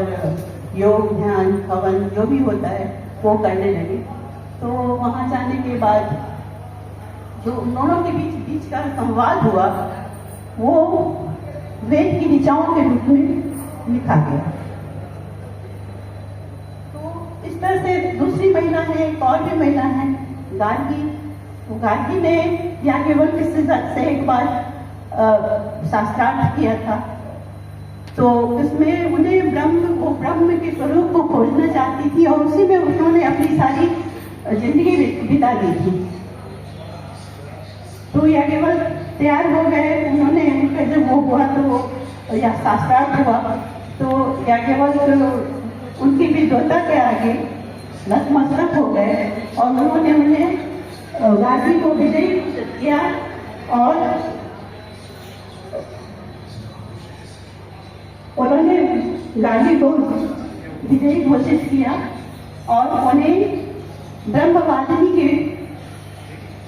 योग, ध्यान, हवन जो भी होता है वो करने लगे। तो वहाँ जाने के बाद जो उन दोनों के बीच का संवाद हुआ वो वेद की ऋचाओं के रूप में लिखा गया। तो इस तरह से दूसरी महिला है, एक और भी महिला है गार्गी। तो गार्गी ने याज्ञवल्क्य से एक बार शास्त्रार्थ किया था। तो उसमें उन्हें ब्रह्म के स्वरूप को खोजना चाहती थी और उसी में उन्होंने अपनी सारी जिंदगी बिता दी थी। तो याज्ञवल्क्य तैयार हो गए, उन्होंने उनका जब वो हुआ तो या शास्त्रार्थ हुआ तो याज्ञवल्क्य उनकी विद्वता के आगे नतमस्तक हो गए और उन्होंने उन्हें गार्गी को विजयी किया और उन्होंने गार्गी को विजयी घोषित किया और उन्हें ब्रह्मवादिनी के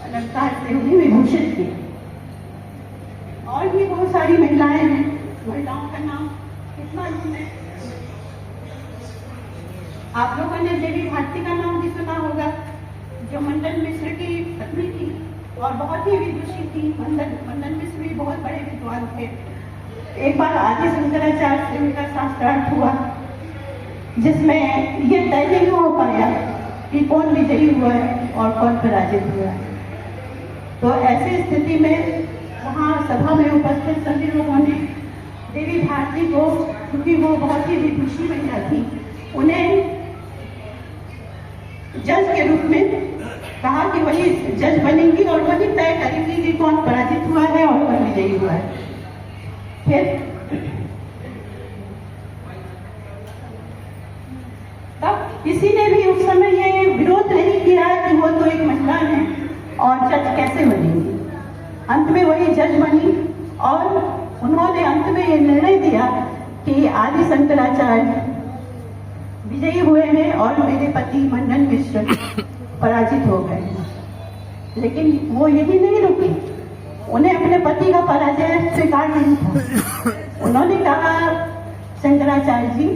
अलंकार से उन्हें विभूषित किया। और भी बहुत सारी महिलाएं हैं, महिलाओं का नाम कितना है, आप लोगों ने देवी भारती का नाम भी सुना होगा, जो मंडन मिश्र की पत्नी थी और बहुत ही विदुषी थी। मंडन मिश्र भी बहुत बड़े विद्वान थे। एक बार आदि शंकराचार्य से उनका शास्त्रार्थ हुआ जिसमें ये तय नहीं हो पाया कि कौन विजयी हुआ है और कौन पराजित हुआ है। तो ऐसी स्थिति में वहाँ सभा में उपस्थित सभी लोगों ने देवी भारती को, क्योंकि वो बहुत ही विदुषी महिला थी, उन्हें जज के रूप में कहा कि वही जज बनेंगी और वही तय करेंगी कि कौन पराजित हुआ है और कौन विजयी हुआ है। फिर तब किसी ने भी उस समय ये विरोध नहीं किया कि वो तो एक महिला है और जज कैसे बनेंगी। अंत में वही जज बनी और उन्होंने अंत में ये निर्णय दिया कि आदि शंकराचार्य विजयी हुए हैं और मेरे पति मंडन मिश्र पराजित हो गए हैं। लेकिन वो यही नहीं रुकी, उन्हें अपने पति का पराजय स्वीकार नहीं था। उन्होंने कहा, शंकराचार्य जी,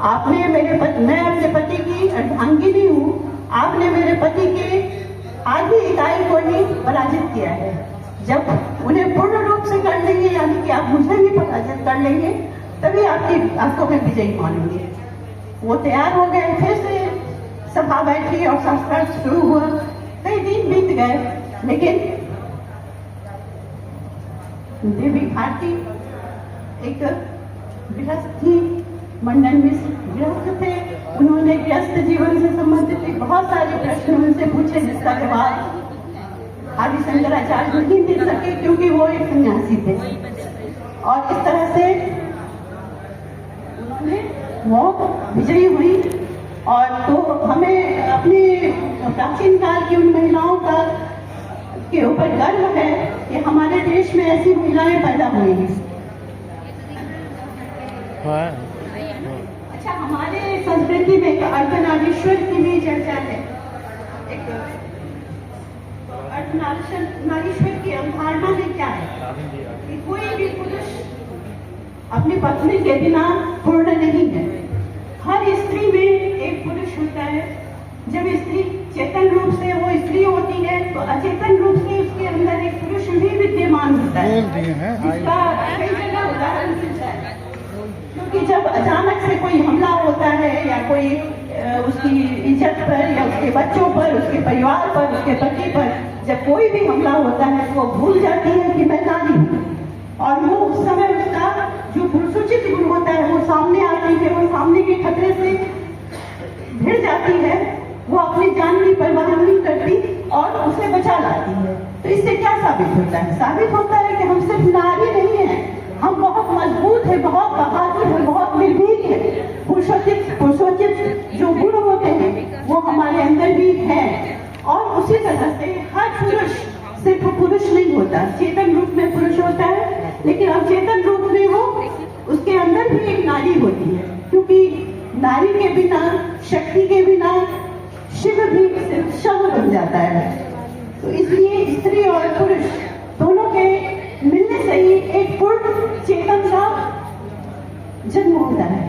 आपने मैं अपने पति की अर्धांगिनी हूँ, आपने मेरे पति के आधी इकाई को ही पराजित किया है। जब उन्हें पूर्ण रूप से कर लेंगे, यानी कि आप मुझे भी पराजित कर लेंगे, तभी आपको मैं विजयी मानूंगी। वो तैयार हो गए, फिर से सभा बैठी और शास्त्रार्थ शुरू हुआ। कई दिन बीत गए, लेकिन देवी भारती एक गृहस्थ थी, मंडन मिश्र गृहस्थ थे। उन्होंने गृहस्थ जीवन से संबंधित बहुत सारे प्रश्न उनसे पूछे जिसका जवाब आदि शंकराचार्य नहीं दे सके क्योंकि वो एक सन्यासी थे। और इस तरह से उन्होंने वो विजयी हुई। और तो हमें अपने प्राचीन काल की उन महिलाओं का के ऊपर गर्व है कि हमारे देश में ऐसी महिलाएं पैदा हुई हैं। अच्छा, हमारे संस्कृति में अर्धनारीश्वर की भी चर्चा है। एक अर्धनारीश्वर की अवधारणा में क्या है कि कोई भी पुरुष अपनी पत्नी के बिना पूर्ण नहीं है। हर स्त्री में एक पुरुष होता है। जब स्त्री चेतन रूप से वो स्त्री होती है तो अचेतन रूप से उसके अंदर एक पुरुष भी विद्यमान होता है, जिसका कई जगह उदाहरण मिलता है। क्योंकि जब अचानक से कोई हमला होता है या कोई उसकी इज्जत पर या उसके बच्चों पर, उसके परिवार पर, उसके पति पर जब कोई भी हमला होता है तो वो भूल जाती है कि मैं नारी हूँ। और वो उस समय उसका जो पुरुषोचित गुण होता है वो सामने आती है, वो सामने के खतरे से भिड़ जाती है, वो अपनी जान की परवाह नहीं करती और उसे बचा लाती है। तो इससे क्या साबित होता है? साबित होता है कि हम सिर्फ नारी नहीं है, हम बहुत मजबूत है, बहुत बहादुर है, बहुत निर्भीक है। पुरुषोचित जो गुण होते हैं वो हमारे अंदर भी है। और उसी तरह से हर पुरुष सिर्फ पुरुष नहीं होता, चेतन रूप में पुरुष होता है, लेकिन अचेतन रूप में वो उसके अंदर भी एक नारी होती है, क्योंकि नारी के बिना, शक्ति के बिना शिव भी सिर्फ शव बन जाता है। तो इसलिए स्त्री और पुरुष दोनों के मिलने से ही एक पूर्ण चेतन का जन्म होता है।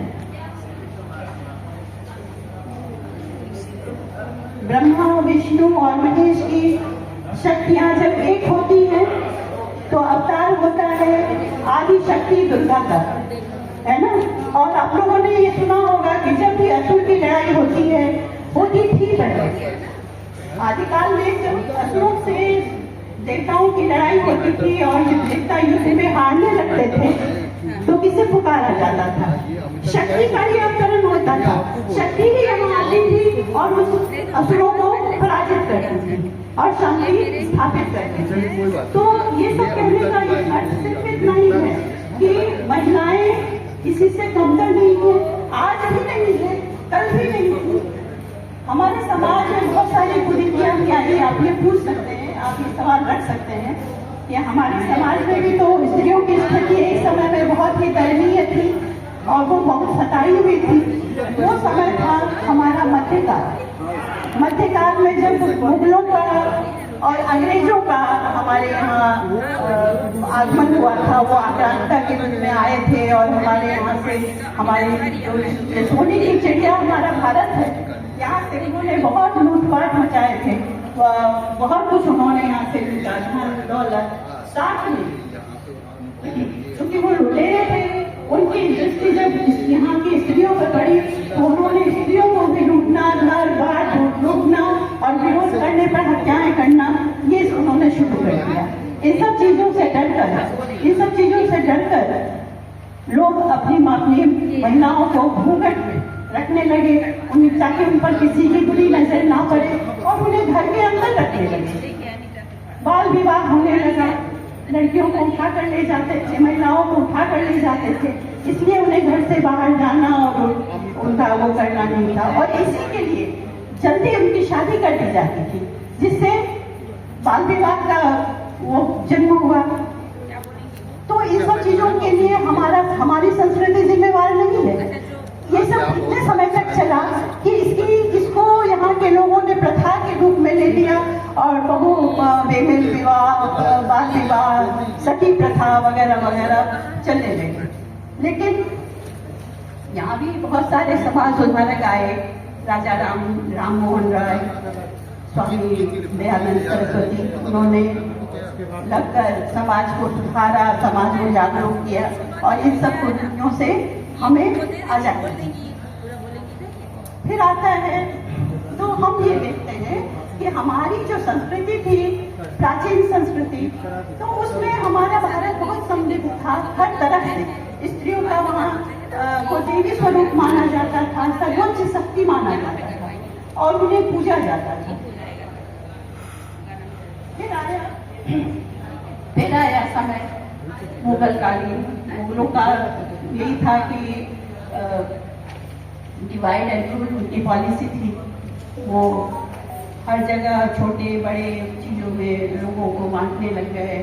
ब्रह्मा, विष्णु और महेश की शक्तियां जब एक होती हैं तो अवतार होता है आदि शक्ति दुर्गा का, है ना। और आप लोगों ने ये सुना होगा कि जब भी असुर की लड़ाई होती थी पहले आदिकाल में, जब असुरों से देवताओं की लड़ाई होती थी और देवता युद्ध में हारने लगते थे तो किसे पुकारा जाता था? शक्ति का ही अवतरण होता था। शक्ति ही यहाँ आती थी और उस असुरों को पराजित करती थी और शांति स्थापित करती थी। तो ये सब कहने का अर्थ सिर्फ इतना ही है कि महिलाएं किसी से कमतर नहीं है, आज भी नहीं है, कल भी नहीं थी। हमारे समाज में बहुत सारी कुरीतियां भी आई, आप ये पूछ सकते हैं, आप ये सवाल रख सकते हैं कि हमारे समाज में भी तो स्त्रियों की स्थिति एक समय में बहुत ही दयनीय थी और वो बहुत सताई हुई थी। वो समय था हमारा मध्यकाल। मध्यकाल में जब मुगलों का और अंग्रेजों का हमारे यहाँ आगमन हुआ था, वो आक्रांता के रूप में आए थे और हमारे यहाँ से, हमारे जो सोने की चिड़िया हमारा भारत है, यहाँ से उन्होंने बहुत लूटपाट मचाए थे, बहुत कुछ उन्होंने यहाँ से लूटा, धन दौलत साथ में, क्योंकि वो लुटेरे थे। उनकी दृष्टि जब यहाँ की स्त्रियों पर पड़ी तो उन्होंने स्त्रियों को भी लूटना, घर बार लूटना और विरोध करने पर हत्याएं करना, ये उन्होंने शुरू कर दिया। इन सब चीजों से डरकर लोग अपनी महिलाओं को घूंघट रखने लगे, ताकि उन पर किसी की बुरी नजर ना पड़े और उन्हें घर के अंदर रखने लगे। बाल विवाह होने लगा, लड़कियों को उठा कर ले जाते थे, महिलाओं को उठा कर ले जाते थे, इसलिए उन्हें घर से बाहर जाना और उनका वो करना नहीं था। और इसी के लिए जल्दी उनकी शादी कर दी जाती थी, जिससे बाल विवाह का वो जन्म हुआ। तो इन सब चीजों के लिए हमारी संस्कृति जिम्मेवार नहीं है। ये सब इतने समय तक चला कि इसको यहाँ के लोगों ने प्रथा के रूप में ले लिया और बहु बेमेल विवाह, बाल विवाह, सती प्रथा वगैरह वगैरह चलने लगे। लेकिन यहाँ भी बहुत सारे समाज सुधारक आए, राजा राम मोहन राय, स्वामी दयानंद सरस्वती, उन्होंने लगकर समाज को सुधारा, समाज को जागरूक किया और इन सब कुरीतियों से हमें आजाद कर दी। फिर आता है तो हम ये देखते हैं कि हमारी जो संस्कृति थी, प्राचीन संस्कृति, तो उसमें हमारा भारत बहुत समृद्ध था हर तरह से। स्त्रियों का वहाँ को देवी स्वरूप माना जाता था, सर्वोच्च शक्ति माना जाता था और उन्हें पूजा जाता था। फिर आया समय मुगलकालीन। मुगलों का यही था कि डिवाइड एंड रूल उनकी पॉलिसी थी। वो हर जगह छोटे बड़े चीजों में लोगों को बांटने लग गए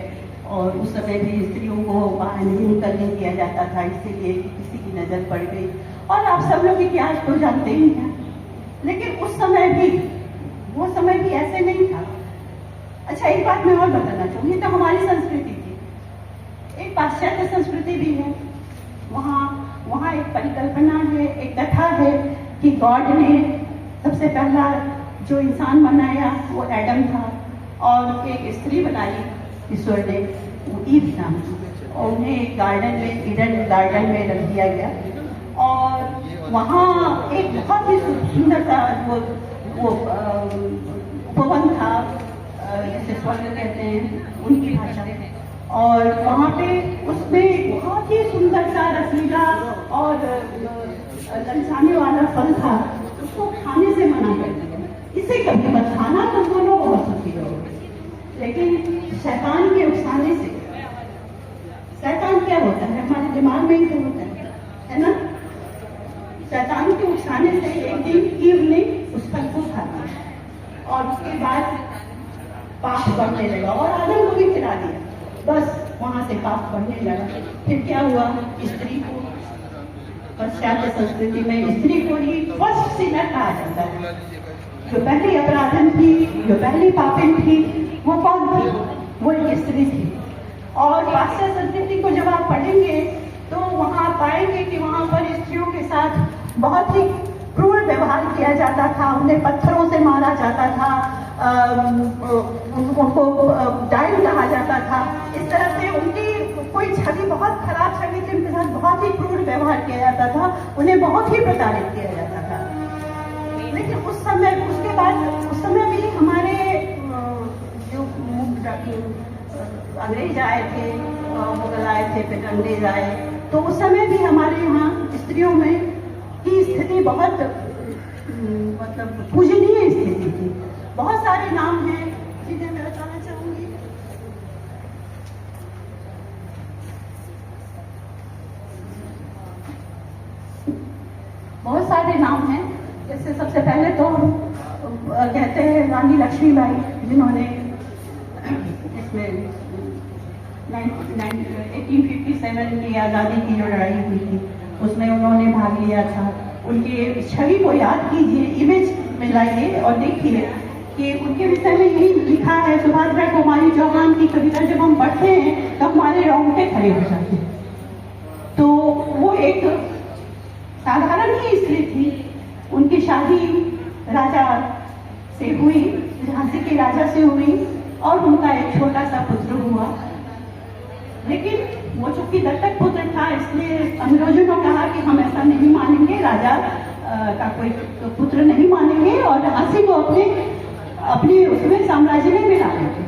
और उस समय भी स्त्रियों को बाहर नहीं निकलने दिया जाता था, इसीलिए किसी की नजर पड़ गई। और आप सब लोग इतिहास को जानते ही हैं। लेकिन उस समय भी, वो समय भी ऐसे नहीं था। अच्छा, एक बात मैं और बताना चाहूंगी, तो हमारी संस्कृति थी, एक पाश्चात्य संस्कृति भी है। वहाँ एक परिकल्पना है, एक कथा है कि गॉड ने सबसे पहला जो इंसान बनाया वो एडम था और एक स्त्री बनाई ईश्वर ने, वो ईव नाम की, और उन्हें एक गार्डन में, ईडन गार्डन में रख दिया गया। और वहाँ एक बहुत ही सुंदर सा वो उपवन था, जैसे स्वर्ग कहते हैं उनकी भाषा में। और वहाँ पे उसमें बहुत ही सुंदर सा रसीला और ललचाने वाला फल था, उसको खाने से मना कर दिया, इसे कभी मत खाना, तो दोनों बहुत सुखी रहोगे। लेकिन शैतान के उकसाने से, शैतान क्या होता है, हमारे दिमाग में ही तो होता है ना। शैतान के उकसाने से एक दिन ईव ने उस फल को खा लिया और उसके बाद पाप बढ़ने लगा और आदम को भी खिला दिया। बस वहां से पाप बढ़ने लगा। फिर क्या हुआ, स्त्री को पाश्चात्य संस्कृति में स्त्री को ही फर्स्ट सिनर कहा जाता है। जो पहली अपराधन थी, जो पहली पापिन थी, वो कौन थी? वो एक स्त्री थी। और पाश्चात्य संस्कृति को जब आप पढ़ेंगे तो वहाँ पाएंगे कि वहाँ पर स्त्रियों के साथ बहुत ही क्रूर व्यवहार किया जाता था, उन्हें पत्थरों से मारा जाता था, उनको डाइन कहा जाता था। इस तरह से उनकी कोई छवि, बहुत खराब छवि थी, उनके साथ बहुत ही क्रूर व्यवहार किया जाता था, उन्हें बहुत ही प्रताड़ित किया जाता था। लेकिन उस समय, उसके बाद उस समय भी हमारे जो अंग्रेज आए थे, मुगल आए थे, फिर अंग्रेज आए, तो उस समय भी हमारे यहाँ स्त्रियों में की स्थिति बहुत मतलब पूजनीय स्थिति थी। बहुत सारे नाम हैं जिन्हें मैं बताना चाहूंगी। बहुत सारे नाम हैं, जैसे सबसे पहले तो कहते हैं रानी लक्ष्मीबाई, जिन्होंने इसमें 1857 की आज़ादी की जो लड़ाई हुई थी उसमें उन्होंने भाग लिया था। उनकी छवि को याद कीजिए, इमेज में लाइए और देखिए कि उनके विषय में यही लिखा है। सुभद्रा कुमारी चौहान की कविता जब हम पढ़ते हैं तो हमारे रोंगटे खड़े हो जाते हैं। तो वो एक साधारण ही स्त्री थी। उनकी शादी राजा से हुई, झांसी के राजा से हुई, और उनका एक छोटा सा पुत्र हुआ। लेकिन वो चूंकि दत्तक पुत्र था, इसलिए अंग्रेजों ने कहा कि हम ऐसा नहीं मानेंगे, राजा का कोई पुत्र नहीं मानेंगे और झांसी को अपने उसमें साम्राज्य में मिला देंगे।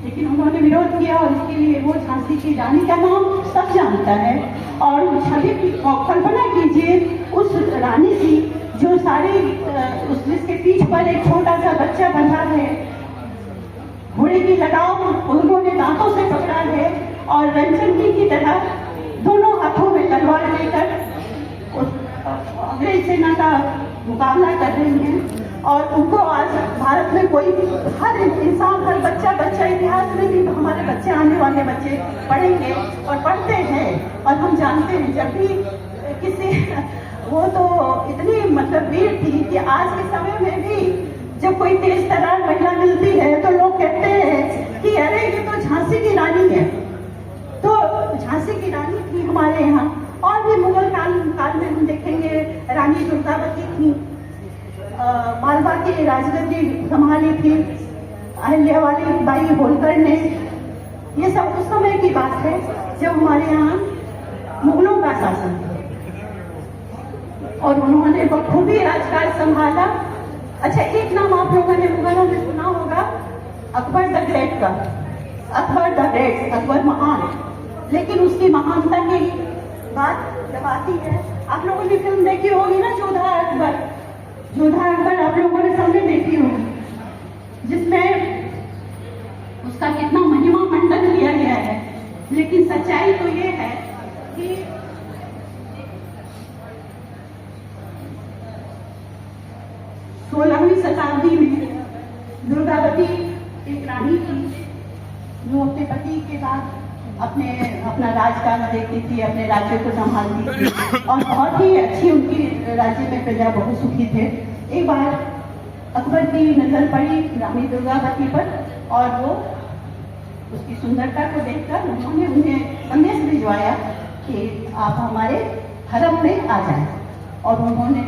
लेकिन उन्होंने विरोध किया और इसके लिए वो झांसी की रानी का नाम सब जानता है। और छवि की कल्पना कीजिए उस रानी की, जो सारे जिसके पीठ पर एक छोटा सा बच्चा बंधा है, घोड़े की लगाम उन्होंने दांतों से पकड़ा है और रणचंडी की तरह दोनों हाथों में तलवार लेकर अंग्रेज सेना का मुकाबला कर रही हैं। और उनको आज भारत में कोई, हर इंसान, हर बच्चा इतिहास में भी हमारे बच्चे, आने वाले बच्चे पढ़ेंगे और पढ़ते हैं। और हम जानते हैं जब भी किसी, वो तो इतनी मतलब वीर थी कि आज के समय में भी जब कोई तेज तर्रार महिला मिलती है तो लोग कहते हैं कि अरे ये तो झांसी की रानी है। तो झांसी की रानी थी हमारे यहाँ। और भी मुगल काल में हम देखेंगे रानी दुर्गावती थी, मालवा की राजगद्दी संभाली थी अहिल्यावाली बाई होलकर ने। ये सब उस समय की बात है जब हमारे यहाँ मुगलों का शासन था और उन्होंने बखूबी राजकाज संभाला। अच्छा, एक नाम आप लोगों ने मुगलों में सुना होगा, अकबर द ग्रेट का। अकबर द ग्रेट, अकबर महान। लेकिन उसकी महानता की बात जब आती है, आप लोगों ने फिल्म देखी होगी ना, जोधा अकबर। जोधा अकबर आप लोगों ने सबने देखी होगी, जिसमें उसका कितना महिमा मंडन किया गया है। लेकिन सच्चाई तो ये है कि 16वीं शताब्दी में दुर्गावती एक रानी थी जो अपने पति के बाद अपना राजकाज देखती थी, अपने राज्य को संभालती थी और बहुत ही अच्छी उनकी राज्य में प्रजा बहुत सुखी थे। एक बार अकबर की नजर पड़ी रानी दुर्गावती पर और वो उसकी सुंदरता को देखकर उन्होंने उन्हें संदेश भिजवाया कि आप हमारे हरम में आ जाएं। और उन्होंने,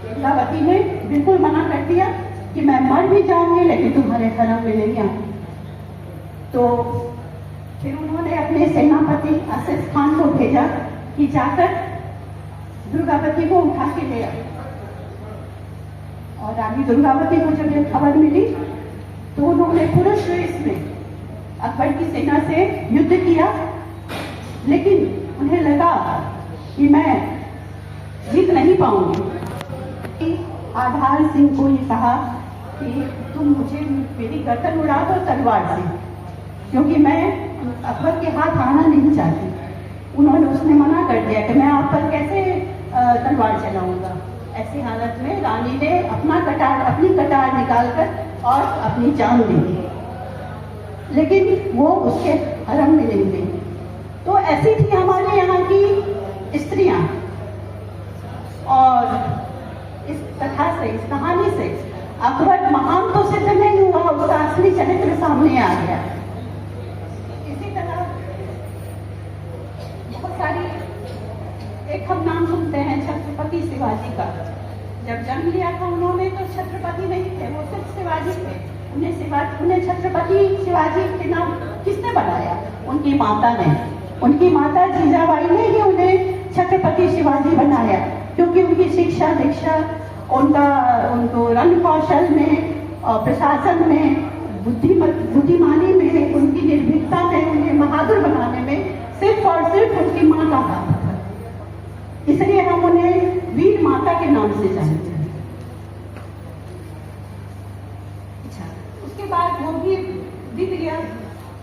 दुर्गावती ने बिल्कुल मना कर दिया कि मैं मर भी जाऊंगी लेकिन तुम्हारे हरम में नहीं आऊंगी। तो फिर उन्होंने अपने सेनापति आसिफ खान को भेजा कि जाकर दुर्गावती को उठा के ले आए। और रानी दुर्गावती को जब ये खबर मिली तो उन्होंने पुरुष वेश में अकबर की सेना से युद्ध किया। लेकिन उन्हें लगा कि मैं जीत नहीं पाऊंगी। आधार सिंह को ये कहा कि तुम मुझे मेरी गर्दन उड़ा दो तलवार से, क्योंकि मैं अकबर के हाथ आना नहीं चाहती। उसने मना कर दिया कि मैं आप पर कैसे तलवार चलाऊंगा। ऐसी हालत में रानी ने अपनी कटार निकालकर और अपनी जान दे दी। लेकिन वो उसके हरम में नहीं गई। तो ऐसी थी हमारे यहाँ की स्त्रियां। और इस कथा से, इस कहानी से अकबर महान तो सिद्ध नहीं हुआ, उसका असली चरित्र सामने आ गया। इसी तरह बहुत सारी, एक हम नाम सुनते हैं छत्रपति शिवाजी का। जब जन्म लिया था उन्होंने तो छत्रपति नहीं थे, वो सिर्फ शिवाजी थे। उन्हें छत्रपति शिवाजी के नाम किसने बनाया? उनकी माता ने, उनकी माता जीजाबाई ने ही उन्हें छत्रपति शिवाजी बनाया, क्योंकि उनकी शिक्षा दीक्षा, उनको रण कौशल में, प्रशासन में, बुद्धिमानी में, उनकी निर्भीकता में, उन्हें बहादुर बनाने में सिर्फ और सिर्फ उनकी माँ का हाथ था। इसलिए हम उन्हें वीर माता के नाम से जानते हैं। अच्छा, उसके बाद वो भी बीत गया।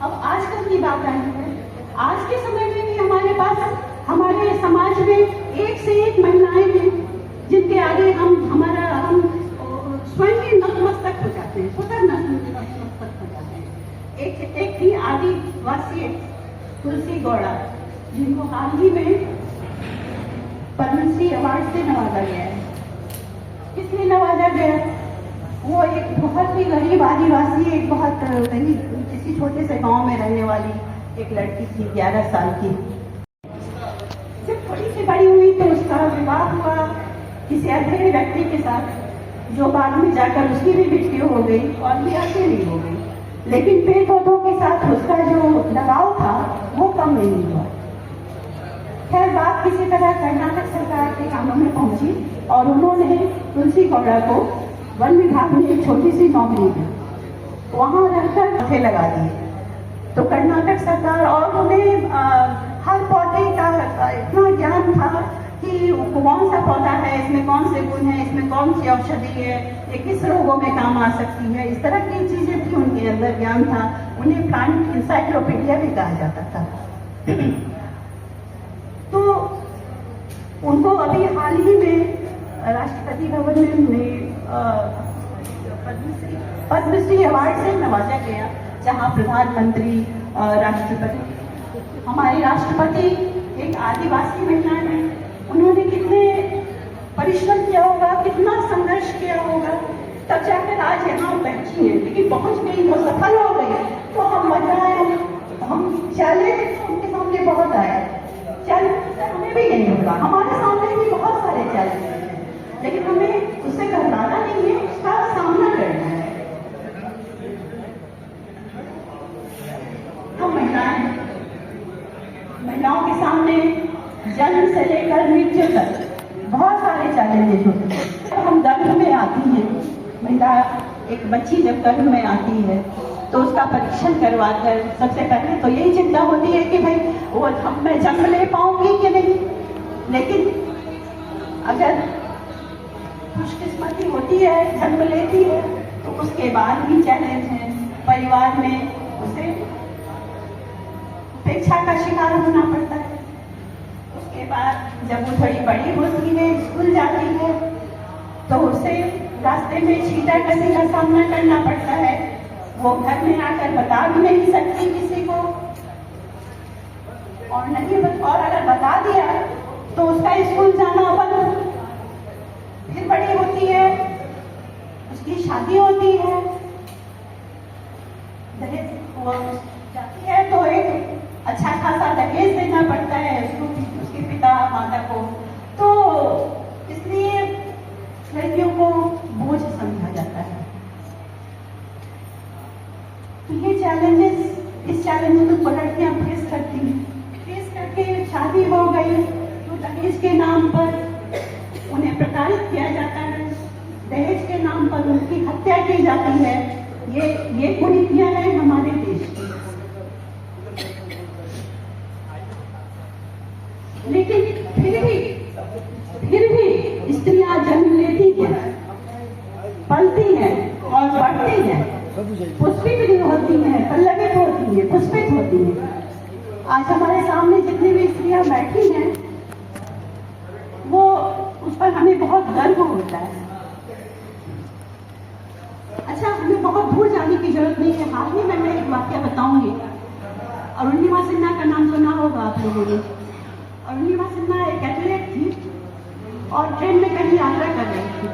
अब आजकल की बात आई है। आज के समय में भी हमारे पास, हमारे समाज में एक से एक महिलाएं हैं जिनके आगे हम स्वयं ही नतमस्तक हो जाते हैं, स्वतः नतमस्तक हो जाते हैं। एक थी आदिवासी तुलसी गौड़ा, जिनको हाल ही में पद्मश्री अवार्ड से नवाजा गया है। इसलिए नवाजा गया, वो एक बहुत ही गरीब आदिवासी, एक बहुत किसी छोटे से गांव में रहने वाली एक लड़की थी, 11 साल की। जब थोड़ी सी बड़ी हुई तो उसका विवाह हुआ किसी अधेड़ व्यक्ति के साथ, जो बाद में जाकर उसकी भी मृत्यु हो गई और भी अकेली हो गई। लेकिन पेड़ पौधों के साथ उसका जो लगाव था वो कम नहीं हुआ। खैर, बात किसी तरह कर्नाटक सरकार के कानों में पहुंची और उन्होंने तुलसी गौड़ा को वन विभाग में एक छोटी सी नौकरी दी, वहां रहकर पौधे लगा दिए। तो कर्नाटक सरकार, और उन्हें हर पौधे का इतना ज्ञान था कि कौन सा पौधा है, इसमें कौन से गुण है, इसमें कौन सी औषधि है, ये किस रोगों में काम आ सकती है, इस तरह की चीजें भी उनके अंदर ज्ञान था। उन्हें प्लांट इंसाइक्लोपीडिया भी कहा जाता था। तो उनको अभी हाल ही में राष्ट्रपति भवन में उन्हें पद्मश्री अवार्ड से नवाजा गया, जहां प्रधानमंत्री, राष्ट्रपति, हमारे राष्ट्रपति एक आदिवासी महिला है। उन्होंने कितने परिश्रम किया होगा, कितना संघर्ष किया होगा, तब जाकर आज यहाँ पहुंची है। लेकिन पहुंच गई, वो सफल हो गई। तो हम महिलाएं, हम चैलेंज उनके सामने बहुत आए। चैलेंज हमें भी नहीं होगा, हमारे सामने भी बहुत सारे चैलेंज हैं, लेकिन हमें उससे घबराना नहीं है, उसका सामना करना है। हम महिलाओं के सामने जन्म से लेकर मृत्यु तक बहुत सारे चैलेंजेस होते हैं। हम गर्भ में आती हैं, महिला, एक बच्ची जब गर्भ में आती है तो उसका परीक्षण करवाकर सबसे पहले तो यही चिंता होती है कि भाई वो मैं जन्म ले पाऊंगी कि नहीं। लेकिन अगर खुशकिस्मती होती है, जन्म लेती है, तो उसके बाद भी चैलेंज है। परिवार में उसे उपेक्षा का शिकार होना पड़ता है। उसके बाद जब वो थोड़ी बड़ी होती है, स्कूल जाती है, तो उसे रास्ते में छीटा कसी का सामना करना पड़ता है। वो घर में आकर बता भी नहीं सकती किसी को, और अगर बता दिया तो उसका स्कूल जाना बंद। फिर बड़ी होती है, उसकी शादी होती है, दहेज वो जाती है तो एक अच्छा खासा दहेज देना पड़ता है उसको, उसके पिता माता को। तो इसलिए लड़कियों को बोझ समझा जाता है। तो ये चैलेंजेस, इस चैलेंज को लड़कियां फेस करती हैं। फेस करके शादी हो गई तो दहेज के नाम पर उन्हें प्रताड़ित किया जाता है, दहेज के नाम पर उनकी हत्या की जाती है। ये कुरीतियां हैं हमारे देश की। लेकिन फिर भी स्त्रियां जन्म लेती हैं, पलती हैं और बढ़ती हैं, पुष्पित भी होती हैं, पल्लवित होती हैं, पुष्पित होती हैं। आज हमारे सामने जितनी भी स्त्रियां बैठी हैं, वो उस पर हमें बहुत गर्व होता है। अच्छा, हमें बहुत बहुत दूर जाने की जरूरत नहीं है। हाल ही में मैं एक वाक्य बताऊंगी। अरुणिमा सिन्हा का नाम सुना होगा आप लोगों ने। अरुणिमा सिन्हा एक एथलीट थी और ट्रेन में कहीं यात्रा कर रही थी।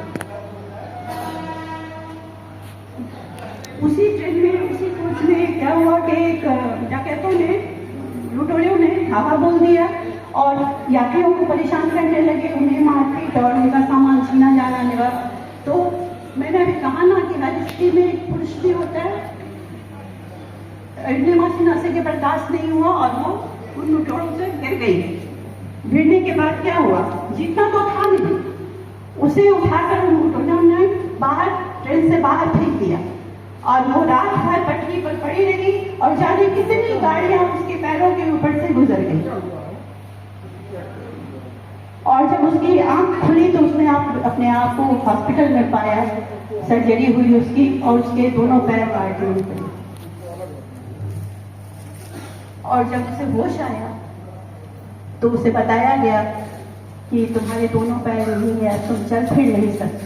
उसी ट्रेन में, उसी कोच में क्या हुआ कि एक डकैतों ने, लुटेरों ने धावा बोल दिया और यात्रियों को परेशान करने लगे, उन्हें मारपीट और उनका सामान छीना जाना लगा। तो मैंने अभी कहा ना कि हर स्थिति में एक पुरुष भी होता है। अरुणिमा सिन्हा से के बर्दाश्त नहीं हुआ और वो उन लुटेरों से गिर गई। गिरने के बाद क्या हुआ, जीतना तो था नहीं, उसे उठाकर उन लुटेरों ने बाहर, ट्रेन से बाहर फेंक दिया और वो रात भर पटरी पर पड़ी रही और जाने कितनी गाड़ियां उसके पैरों के ऊपर से गुजर गई। और जब उसकी आंख खुली तो उसने अपने आप को हॉस्पिटल में पाया, सर्जरी हुई उसकी और उसके दोनों पैर काट दिए। और जब उसे होश आया तो उसे बताया गया कि तुम्हारे दोनों पैर नहीं है, तुम चल फिर नहीं सकते,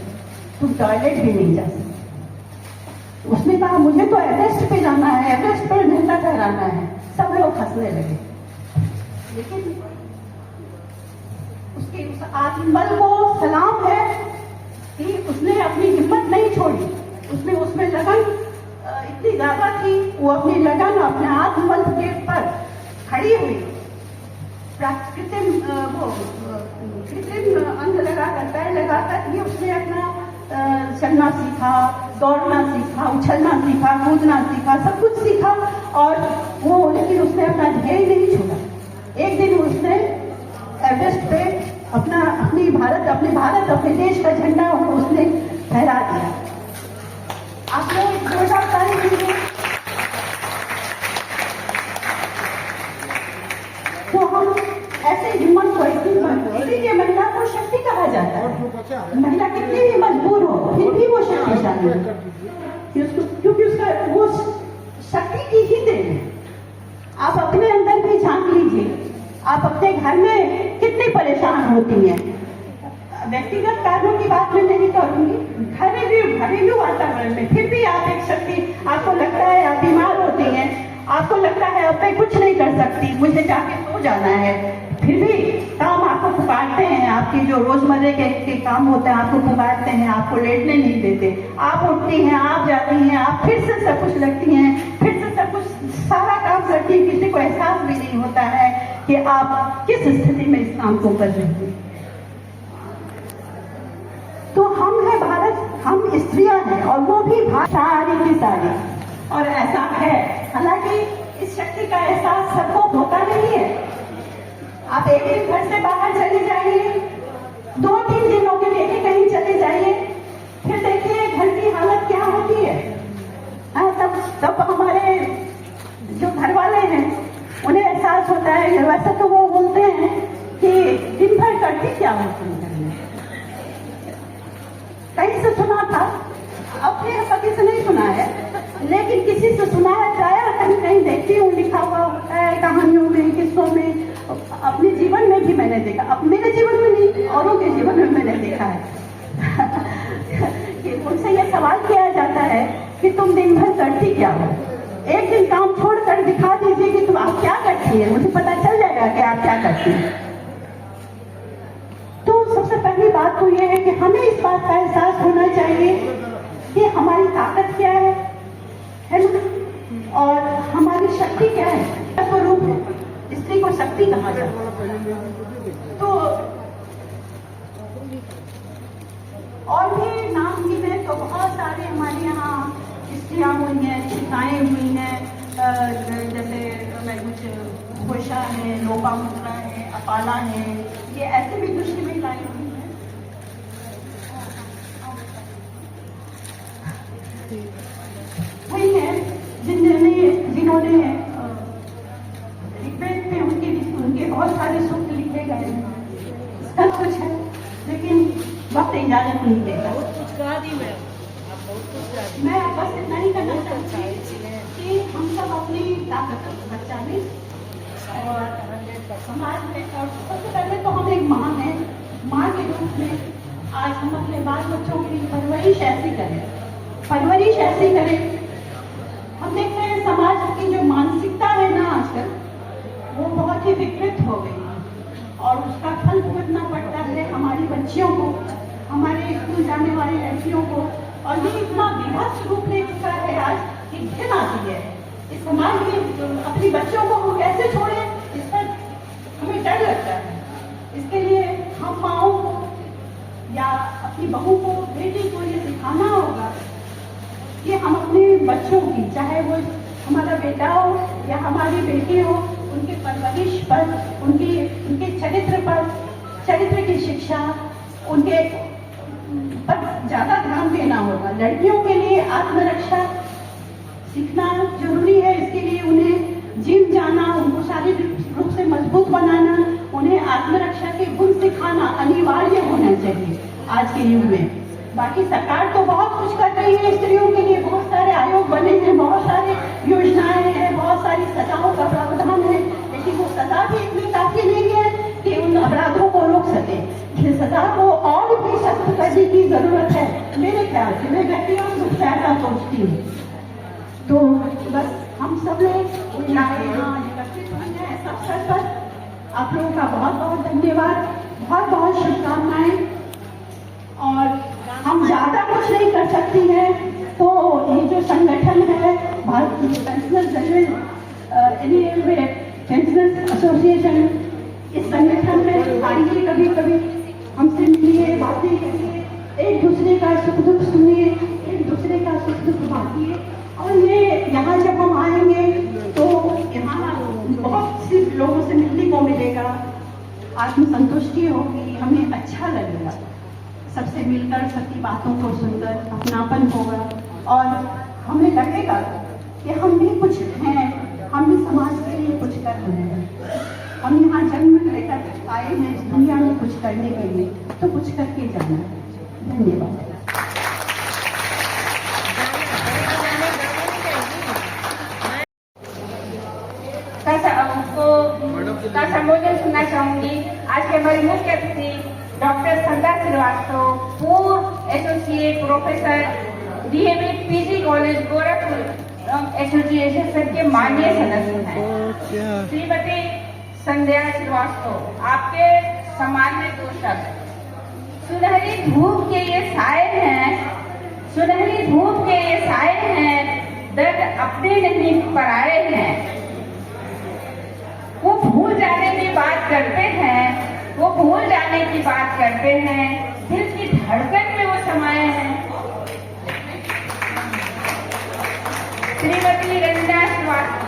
तुम टॉयलेट भी नहीं जा सकते। उसने कहा मुझे तो एवरेस्ट पे जाना है, एवरेस्ट पर झंडा फहराना है। सब लोग हंसने लगे, लेकिन उसके उस आत्मबल को सलाम है कि उसने अपनी हिम्मत नहीं छोड़ी। उसने उसमें लगन इतनी ज्यादा थी, वो अपनी लगन, अपने आत्मबल के पर खड़ी हुई। कृत्रिम अंग लगाकर, पैर लगाकर ही उसने अपना चलना सीखा, दौड़ना सीखा, उछलना सीखा, कूदना सीखा, सब कुछ सीखा। और वो, लेकिन उसने अपना ध्येय नहीं छोड़ा। एक दिन उसने एवरेस्ट पे अपने भारत, अपने देश का झंडा उसने फहरा दिया। आपने 2000 तारीख में तो हम ऐसे हिम्मत को, इसीलिए महिला को शक्ति कहा जाता है। महिला कितनी भी मजबूर हो फिर भी वो शक्तिशाली है, क्योंकि उसका वो शक्ति की ही देन है। आप अपने अंदर भी झांक लीजिए, आप अपने घर में कितनी परेशान होती हैं। व्यक्तिगत कारणों की बात मैं नहीं करूंगी, घरेलू वातावरण में फिर भी आप एक शक्ति, आपको लगता है आप बीमार होती हैं, आपको लगता है अब मैं कुछ नहीं कर सकती, मुझे जाके सो जाना है, फिर भी काम आपको पुकारते हैं। आपकी जो रोजमर्रे के काम होते हैं आपको पुकारते हैं, आपको लेटने नहीं देते। आप उठती हैं, आप जाती हैं, आप फिर से सब कुछ लगती हैं, फिर से सब कुछ सारा काम करती हैं। किसी को एहसास भी नहीं होता है कि आप किस स्थिति में इस काम को कर रही हैं। तो हम है भारत, हम स्त्रियां हैं और वो भी सारी की सारी। और ऐसा है, हालांकि इस शक्ति का एहसास सबको होता नहीं है। आप एक दिन घर से बाहर चले जाइए, 2-3 दिनों के लिए कहीं चले जाइए, फिर देखिए घर की हालत क्या होती है। तब हमारे जो घर वाले हैं उन्हें एहसास होता है। वैसे तो वो बोलते हैं कि दिन भर करती क्या होती है, कहीं से सुना था, अपने पति से नहीं सुना है, लेकिन किसी से सुना है, प्रायः कहीं कहीं देखती हूँ, लिखा हुआ होता है कहानियों में, किस्सों में। अपने जीवन में भी मैंने देखा, अब मेरे जीवन में नहीं, औरों के जीवन में मैंने देखा है कि उनसे यह सवाल किया जाता है कि तुम दिन भर करती क्या हो। एक दिन काम छोड़कर दिखा दीजिए कि तुम आप क्या करती है, मुझे पता चल जाएगा कि आप क्या करती हैं। तो सबसे पहली बात तो यह है कि हमें इस बात का एहसास होना चाहिए कि हमारी ताकत क्या है ना, और हमारी शक्ति क्या है, स्वरूप है। स्त्री को शक्ति कहा जाता है। तो और भी नाम गिने तो बहुत सारे हमारे यहाँ स्त्रियां हुई हैं, शिकाएं हुई हैं, जैसे मैं कुछ घोषा है, लोपामुद्रा है, अपाला है, ये ऐसे भी दूसरी महिलाएं हुई हैं। वही है जिन्होंने ऋग्वेद में उनके बहुत सारे सूक्त लिखे गए हैं, सब कुछ है, लेकिन वक्त इजाजत नहीं देता। मैं बस इतना ही कहना चाहती हूँ कि हम सब अपनी ताकत बचाने और समाज में, और सबसे पहले तो हम एक माँ हैं, माँ के रूप में आज हम अपने बाल बच्चों की परवरिश ऐसी करें रखना पड़ता है हमारी बच्चियों को, हमारे स्कूल जाने वाली लड़कियों को। और ये इतना विभत्स रूप ले चुका है आज कि घिन आती है इस समाज में। अपनी बच्चों को हम कैसे छोड़े, इस पर हमें डर लगता है। इसके लिए हम माओ को या अपनी बहू को, बेटी को ये सिखाना होगा कि हम अपने बच्चों की, चाहे वो हमारा बेटा हो या हमारी बेटी हो, उनके परवरिश पर, उनके चरित्र पर, चरित्र की शिक्षा उनके पर ज्यादा ध्यान देना होगा। लड़कियों के लिए आत्मरक्षा सीखना जरूरी है। इसके लिए उन्हें जिम जाना, उनको शारीरिक रूप से मजबूत बनाना, उन्हें आत्मरक्षा के गुण सिखाना अनिवार्य होना चाहिए आज के युग में। बाकी सरकार तो बहुत कुछ कर रही है स्त्रियों के लिए, बहुत सारे आयोग बने हैं, बहुत सारे योजनाएं हैं, बहुत सारी सजाओं का प्रावधान है, लेकिन वो सजा भी इतनी काफी नहीं है कि उन अपराधों को रोक सके। सजा को और भी सख्त करने की जरूरत है मेरे ख्याल से। मैं व्यक्तिगत रूप से ऐसा सोचती हूँ। तो बस हम सब लोग यहाँ एकत्रित हुए हैं इस अवसर पर। आप लोगों का बहुत बहुत धन्यवाद, बहुत बहुत शुभकामनाएं। और हम ज्यादा कुछ नहीं कर सकती हैं, तो ये जो संगठन है भारतीय पेंशनर्स एसोसिएशन, इस संगठन में आइए, कभी कभी हमसे मिलिए, बातें करिए, एक दूसरे का सुख दुख सुनिए, एक दूसरे का सुख दुख बांटिए। और ये यहाँ जब हम आएंगे तो यहाँ बहुत से लोगों से मिलने को मिलेगा, आत्मसंतुष्टि होगी, हमें अच्छा लगेगा सबसे मिलकर, सबकी बातों को सुनकर, अपनापन होगा और हमें लगेगा कि हम भी कुछ हैं, हम भी समाज के लिए कुछ कर रहे हैं। हम यहाँ जन्म लेकर आए हैं इस दुनिया में कुछ करने के लिए, तो कुछ करके जाना। धन्यवाद। का संबोधन सुनना चाहूंगी। आज के हमारे मुख्य अतिथि डॉक्टर संध्या श्रीवास्तव, पूर्व associate professor DAV PG college Gorakhpur association के माननीय सदस्य हैं। श्रीमती संध्या श्रीवास्तव, आपके सम्मान में 2 शब्द। सुनहरी धूप के ये साए हैं, सुनहरी धूप के ये साए हैं, दर्द अपने नहीं पराए हैं। वो भूल जाने की बात करते हैं, वो भूल जाने की बात करते हैं, दिल की धड़कन में वो समाये हैं। श्रीमती रंजना श्रीवास्तव।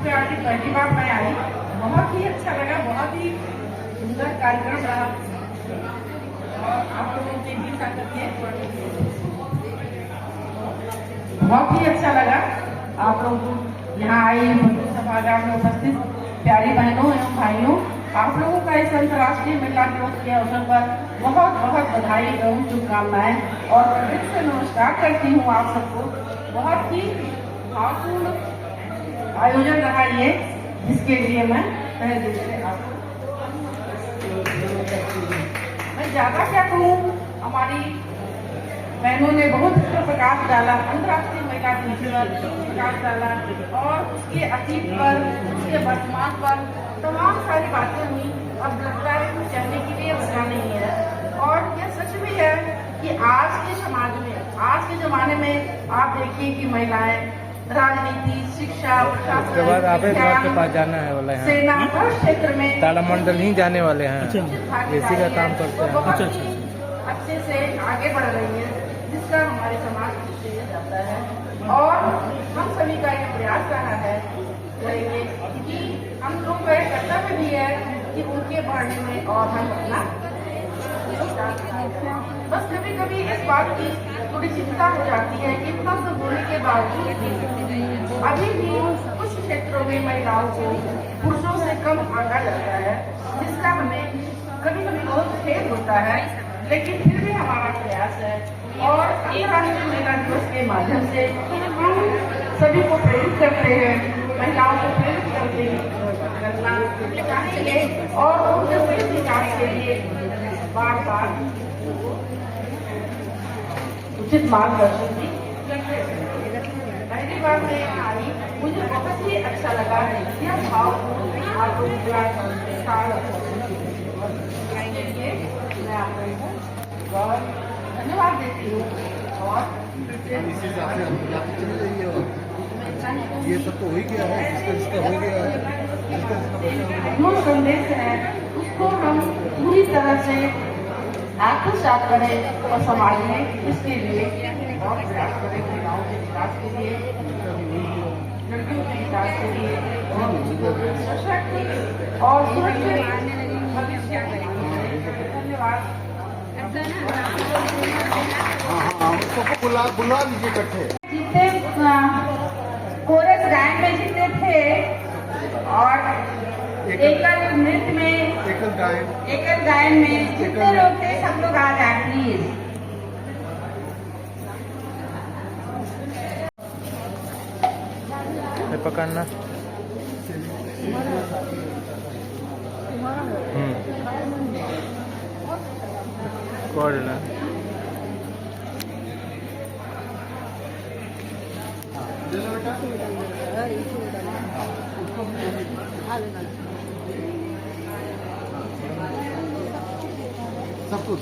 आपकी पहली बार मैं आई, बहुत ही अच्छा लगा, बहुत ही सुंदर कार्यक्रम रहा और आप लोगों के बीच आकर के बहुत ही अच्छा लगा। आप लोग यहाँ आई, सभागार में उपस्थित प्यारी बहनों एवं भाइयों, आप लोगों का इस अंतर्राष्ट्रीय महिला दिवस के अवसर पर बहुत बहुत बधाई एवं शुभकामनाएं और दिल से नमस्कार करती हूँ आप सबको। बहुत ही भावपूर्ण आयोजन रहा ये, जिसके लिए मैं तहे दिल से आपको मैं ज्यादा क्या कहूँ, हमारी बहनों ने बहुत प्रकाश डाला, अंतर्राष्ट्रीय महिला दिवस पर प्रकाश डाला और उसके अतीत पर, उसके वर्तमान पर तमाम सारी बातें हुई। अब लगता है कि कहने के लिए वजह नहीं है। और यह सच भी है कि आज के समाज में, आज के जमाने में आप देखिए कि महिलाएं राजनीति, शिक्षा, उसके बाद आप के पास जाना है वाला है, सेना, हर क्षेत्र में तारामंडल ही जाने वाले हैं, इसी का काम करते हैं। अच्छे से आगे बढ़ रही है, जिसका हमारे समाज को श्रेय जाता है। और हम सभी का ये प्रयास रहा है कि हम लोग का यह कर्तव्य भी है कि उनके बढ़ने में और हम अपना बस कभी कभी इस बात की थोड़ी चिंता हो जाती है कि इतना सब होने के बावजूद अभी भी कुछ क्षेत्रों में महिलाओं को पुरुषों से कम आंका जाता है, जिसका हमें कभी कभी बहुत खेद होता है। लेकिन फिर भी हमारा प्रयास है और अंतर्राष्ट्रीय महिला दिवस के माध्यम से हम सभी को प्रेरित करते हैं, महिलाओं को प्रेरित करना चाहेंगे और उनके सही विकास के लिए बार बार उचित मार्गदर्शन की। पहली बार मैं आई, मुझे बहुत ही अच्छा लगा है। यह भाव आपको मैं आपको बहुत धन्यवाद देती हूँ। और इसी हिसाब से हम जाते चले जाइए। और ये सब तो हो ही गया है, जिसका हो गया है, जिसका जो संदेश है उसको हम पूरी तरह से आत्मसात करें और संभालने, इसके लिए बहुत प्रयास करें। महिलाओं के विकास के लिए, लड़कियों के विकास के लिए और सशक्त और सुरक्षित भविष्य करेंगे। धन्यवाद। हाँ, उसको बुला लीजिए इकट्ठे। जितने कोरस गायन में जितने थे और एकल नृत्य में, एकल गायन में जितने लोग थे, सब लोग आ जाए प्लीज। पकड़ना। सब कुछ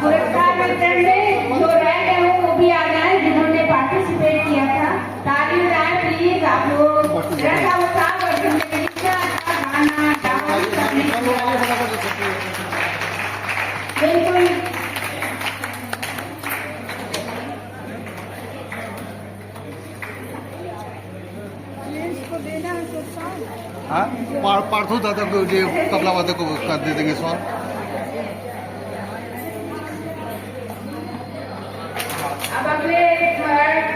पुरस्कार वितरण में जो रह गए हो वो भी आ जाए, जिन्होंने पार्टिसिपेट किया था। ताली बजाएं प्लीज आप लोग। जैसा उत्साह और जिंदगी का गाना डांस करने की बिल्कुल। हाँ, पार्थो दादा को जो तबला वादक को कर दे देंगे सवाल। अब अगले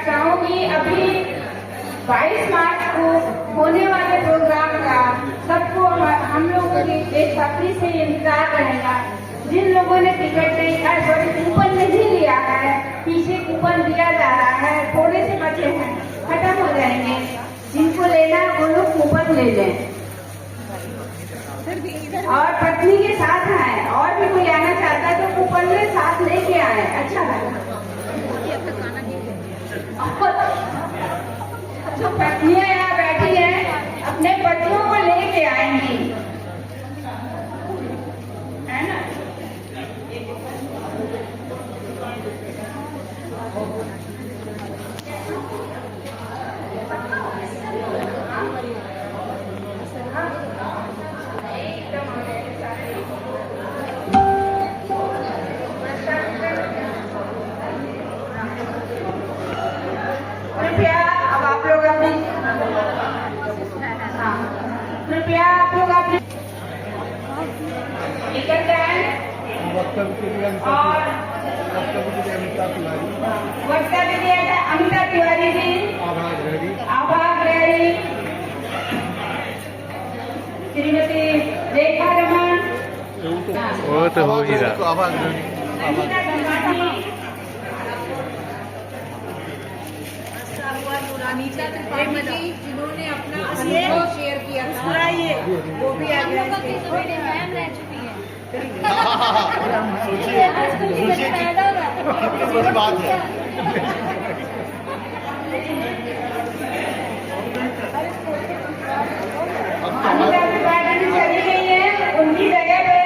चाहूंगी, अभी 22 मार्च को होने वाले प्रोग्राम का सबको हम लोगों की बेसब्री से इंतजार रहेगा। जिन लोगों ने टिकट नहीं, कूपन नहीं लिया है, पीछे कूपन दिया जा रहा है, थोड़े से बचे हैं, खत्म हो जाएंगे। जिनको लेना वो लोग कूपन ले लें और पत्नी के साथ आए। और भी कोई आना चाहता है तो कूपन में साथ लेके आए, अच्छा लगा। जो पत्नियां यहाँ बैठी हैं अपने पतियों को लेके आएंगी, है ना। कृपया अब आप लोग अपनी कृपया आप लोग अपने एकल गायन और वक्तव्य दिया था अमिता तिवारी जी, आभा ग्रहणी, श्रीमती रेखा रमन, वो तो हो ही रहा। अनीता त्रिपाठी जी जिन्होंने अपना अनुभव शेयर किया था, वो भी आ गए। सोचिए बात है। अनीता त्रिपाठी जी चली गई है, उनकी जगह पे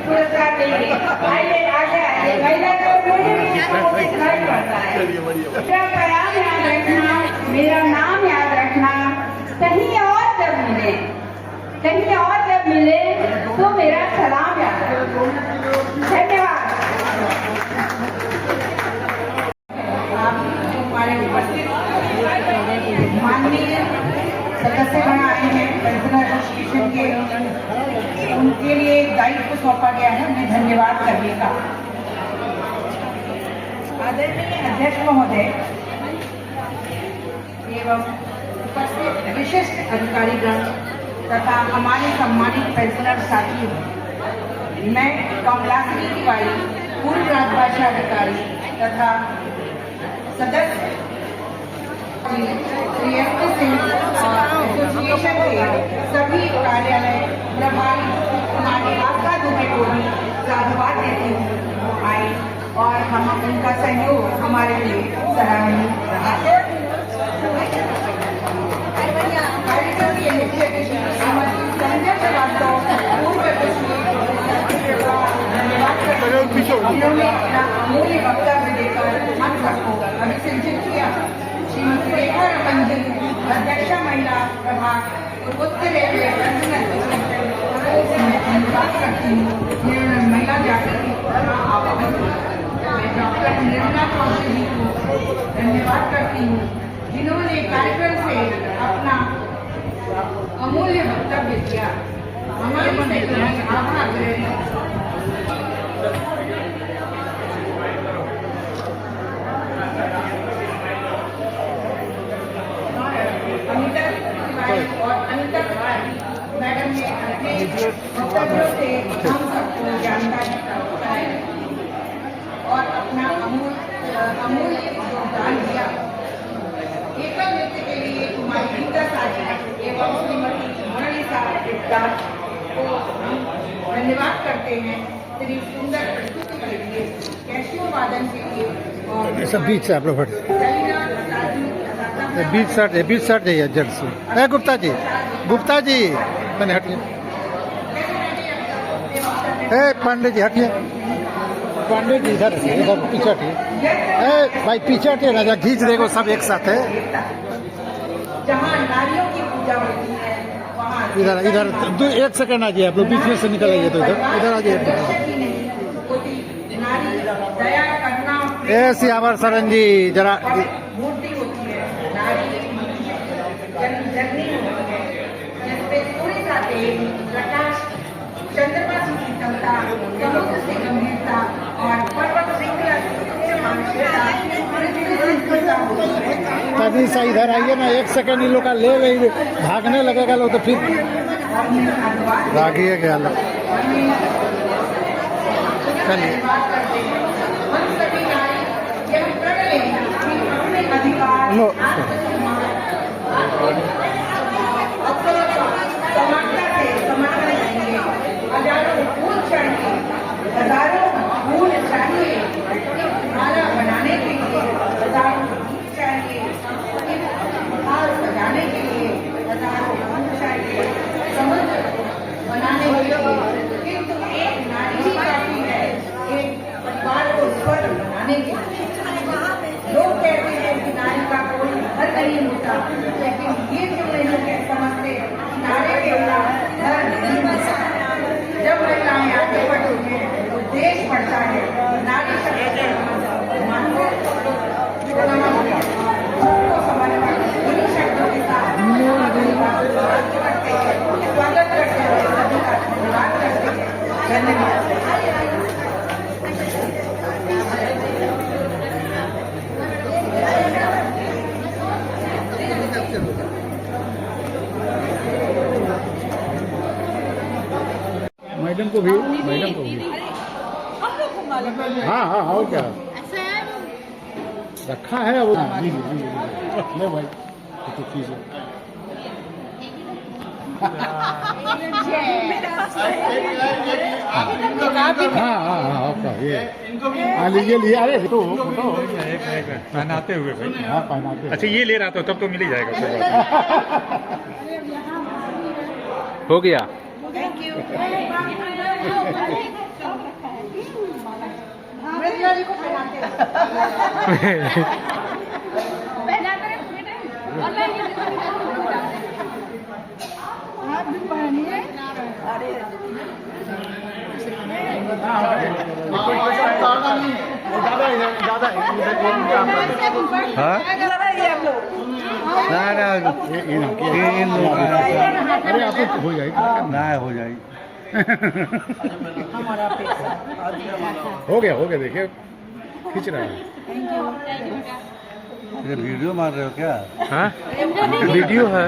पुरस्कार देंगे। आइए आगे आइए, महिला का पड़ता है। मेरा प्यार याद रखना, मेरा नाम याद रखना। कहीं और जब मिले तो मेरा सलाम याद रखो। धन्यवाद। हमारे उपस्थित माननीय सदस्यगण आए हैं पेंशनर एसोसिएशन के, उनके लिए दायित्व सौंपा गया है उन्हें धन्यवाद करने का। आदरणीय अध्यक्ष महोदय एवं उपस्थित विशिष्ट अधिकारीगण तथा हमारे सम्मानित पेंशनर साथियों, मैं कमलाश्री तिवारी पूर्व राजभाषा अधिकारी तथा सदस्य श्री एस सिंह एसोसिएशन के सभी कार्यालय प्रभारी हमारी आपका दुबे को भी साधुवाद देती हूँ आए और हम उनका सहयोग हमारे लिए सराहनीय रहा। कार्यक्रम के मुख्य अतिथि श्रीमती संजय श्रीवास्तव पूर्व धन्यवाद करते हैं जिन्होंने अपना अमूल्य वक्तव्य देकर हम सबको अभिसंचित किया। श्रीमती रेखा रमन जी अध्यक्षा महिला प्रभाग उत्तर रेलवे धन्यवाद करती हूँ जिन्होंने महिला जागृति आह्वान किया। मैं डॉक्टर निर्मला चौधरी जी को धन्यवाद करती हूँ जिन्होंने कार्यक्रम से अपना अमूल्य वक्तव्य दिया। हमारे आभार और अनिता मैडम ने अपने वक्तव्यों से हम सबको जानकारी बताई और अपना अमूल्य योगदान दिया। एकल नृत्य के लिए कुमारी गीता साजी एवं श्रीमती मनीषा गुप्ता को हम धन्यवाद करते हैं श्री सुंदर प्रस्तुति के लिए, कैशियो वादन के लिए और सब बीच से आप लोग बीच साइड जाइए जड़ से। गुप्ता जी मैंने हटिए। पांडे जी हटिए। पांडे जी इधर पीछे हटिए। भाई पीछे हटिए ना, खींच देगा सब एक साथ है। जहाँ नारियों की पूजा होती है वहाँ इधर एक सेकंड आ जाइए आप लोग, बीच में से निकल आइए तो इधर आ जाइए। ऐसी आवर सरन जी जरा मूर्ति होती है, नारी जगनी होती है जिसपे सूर्य का तेज प्रकाश, चंद्रमा की शीतलता, समुद्र से गंभीरता और पर्वत श्रृंखला से मानसिकता कभी सा इधर आइए ना, एक सेकंड इन लोग का ले गई भागने लगेगा लोग तो फिर भागिए क्या लोग। चलिए नो हजारों फूल चाहिए माला बनाने के लिए, हजारों फूल चाहिए हार सजाने के लिए, हजारों फूल चाहिए समुद्र बनाने के लिए, किंतु एक नारी ही काफी है एक परिवार को स्वर बनाने के लिए। लोग कहते हैं कि नारी का कोई घर नहीं होता, लेकिन ये क्यों नहीं समझते नारी के बिना घर नहीं होता। जब महिलाएं आगे बढ़ती हैं तो देश बढ़ता है। नारी शक्ति समर्पण इन्हीं शब्दों के साथ स्वागत करते हैं, सभी का धन्यवाद करते हैं। धन्यवाद। मैडम को भी हाँ और क्या रखा है वो। ले भाई तो कीजिए। हाँ आपका ये लीजिए अरे तो फोटो पहनाते हुए भाई। हाँ पहनाते। अच्छा ये ले रहा था तब तो मिल ही जाएगा। हो गया। Thank you. आप भी पहनिए। अरे आप हो जाएगी ना, हो जाएगी। हो गया देखिए खींच रहा है। वीडियो मार रहे हो क्या? हाँ वीडियो है।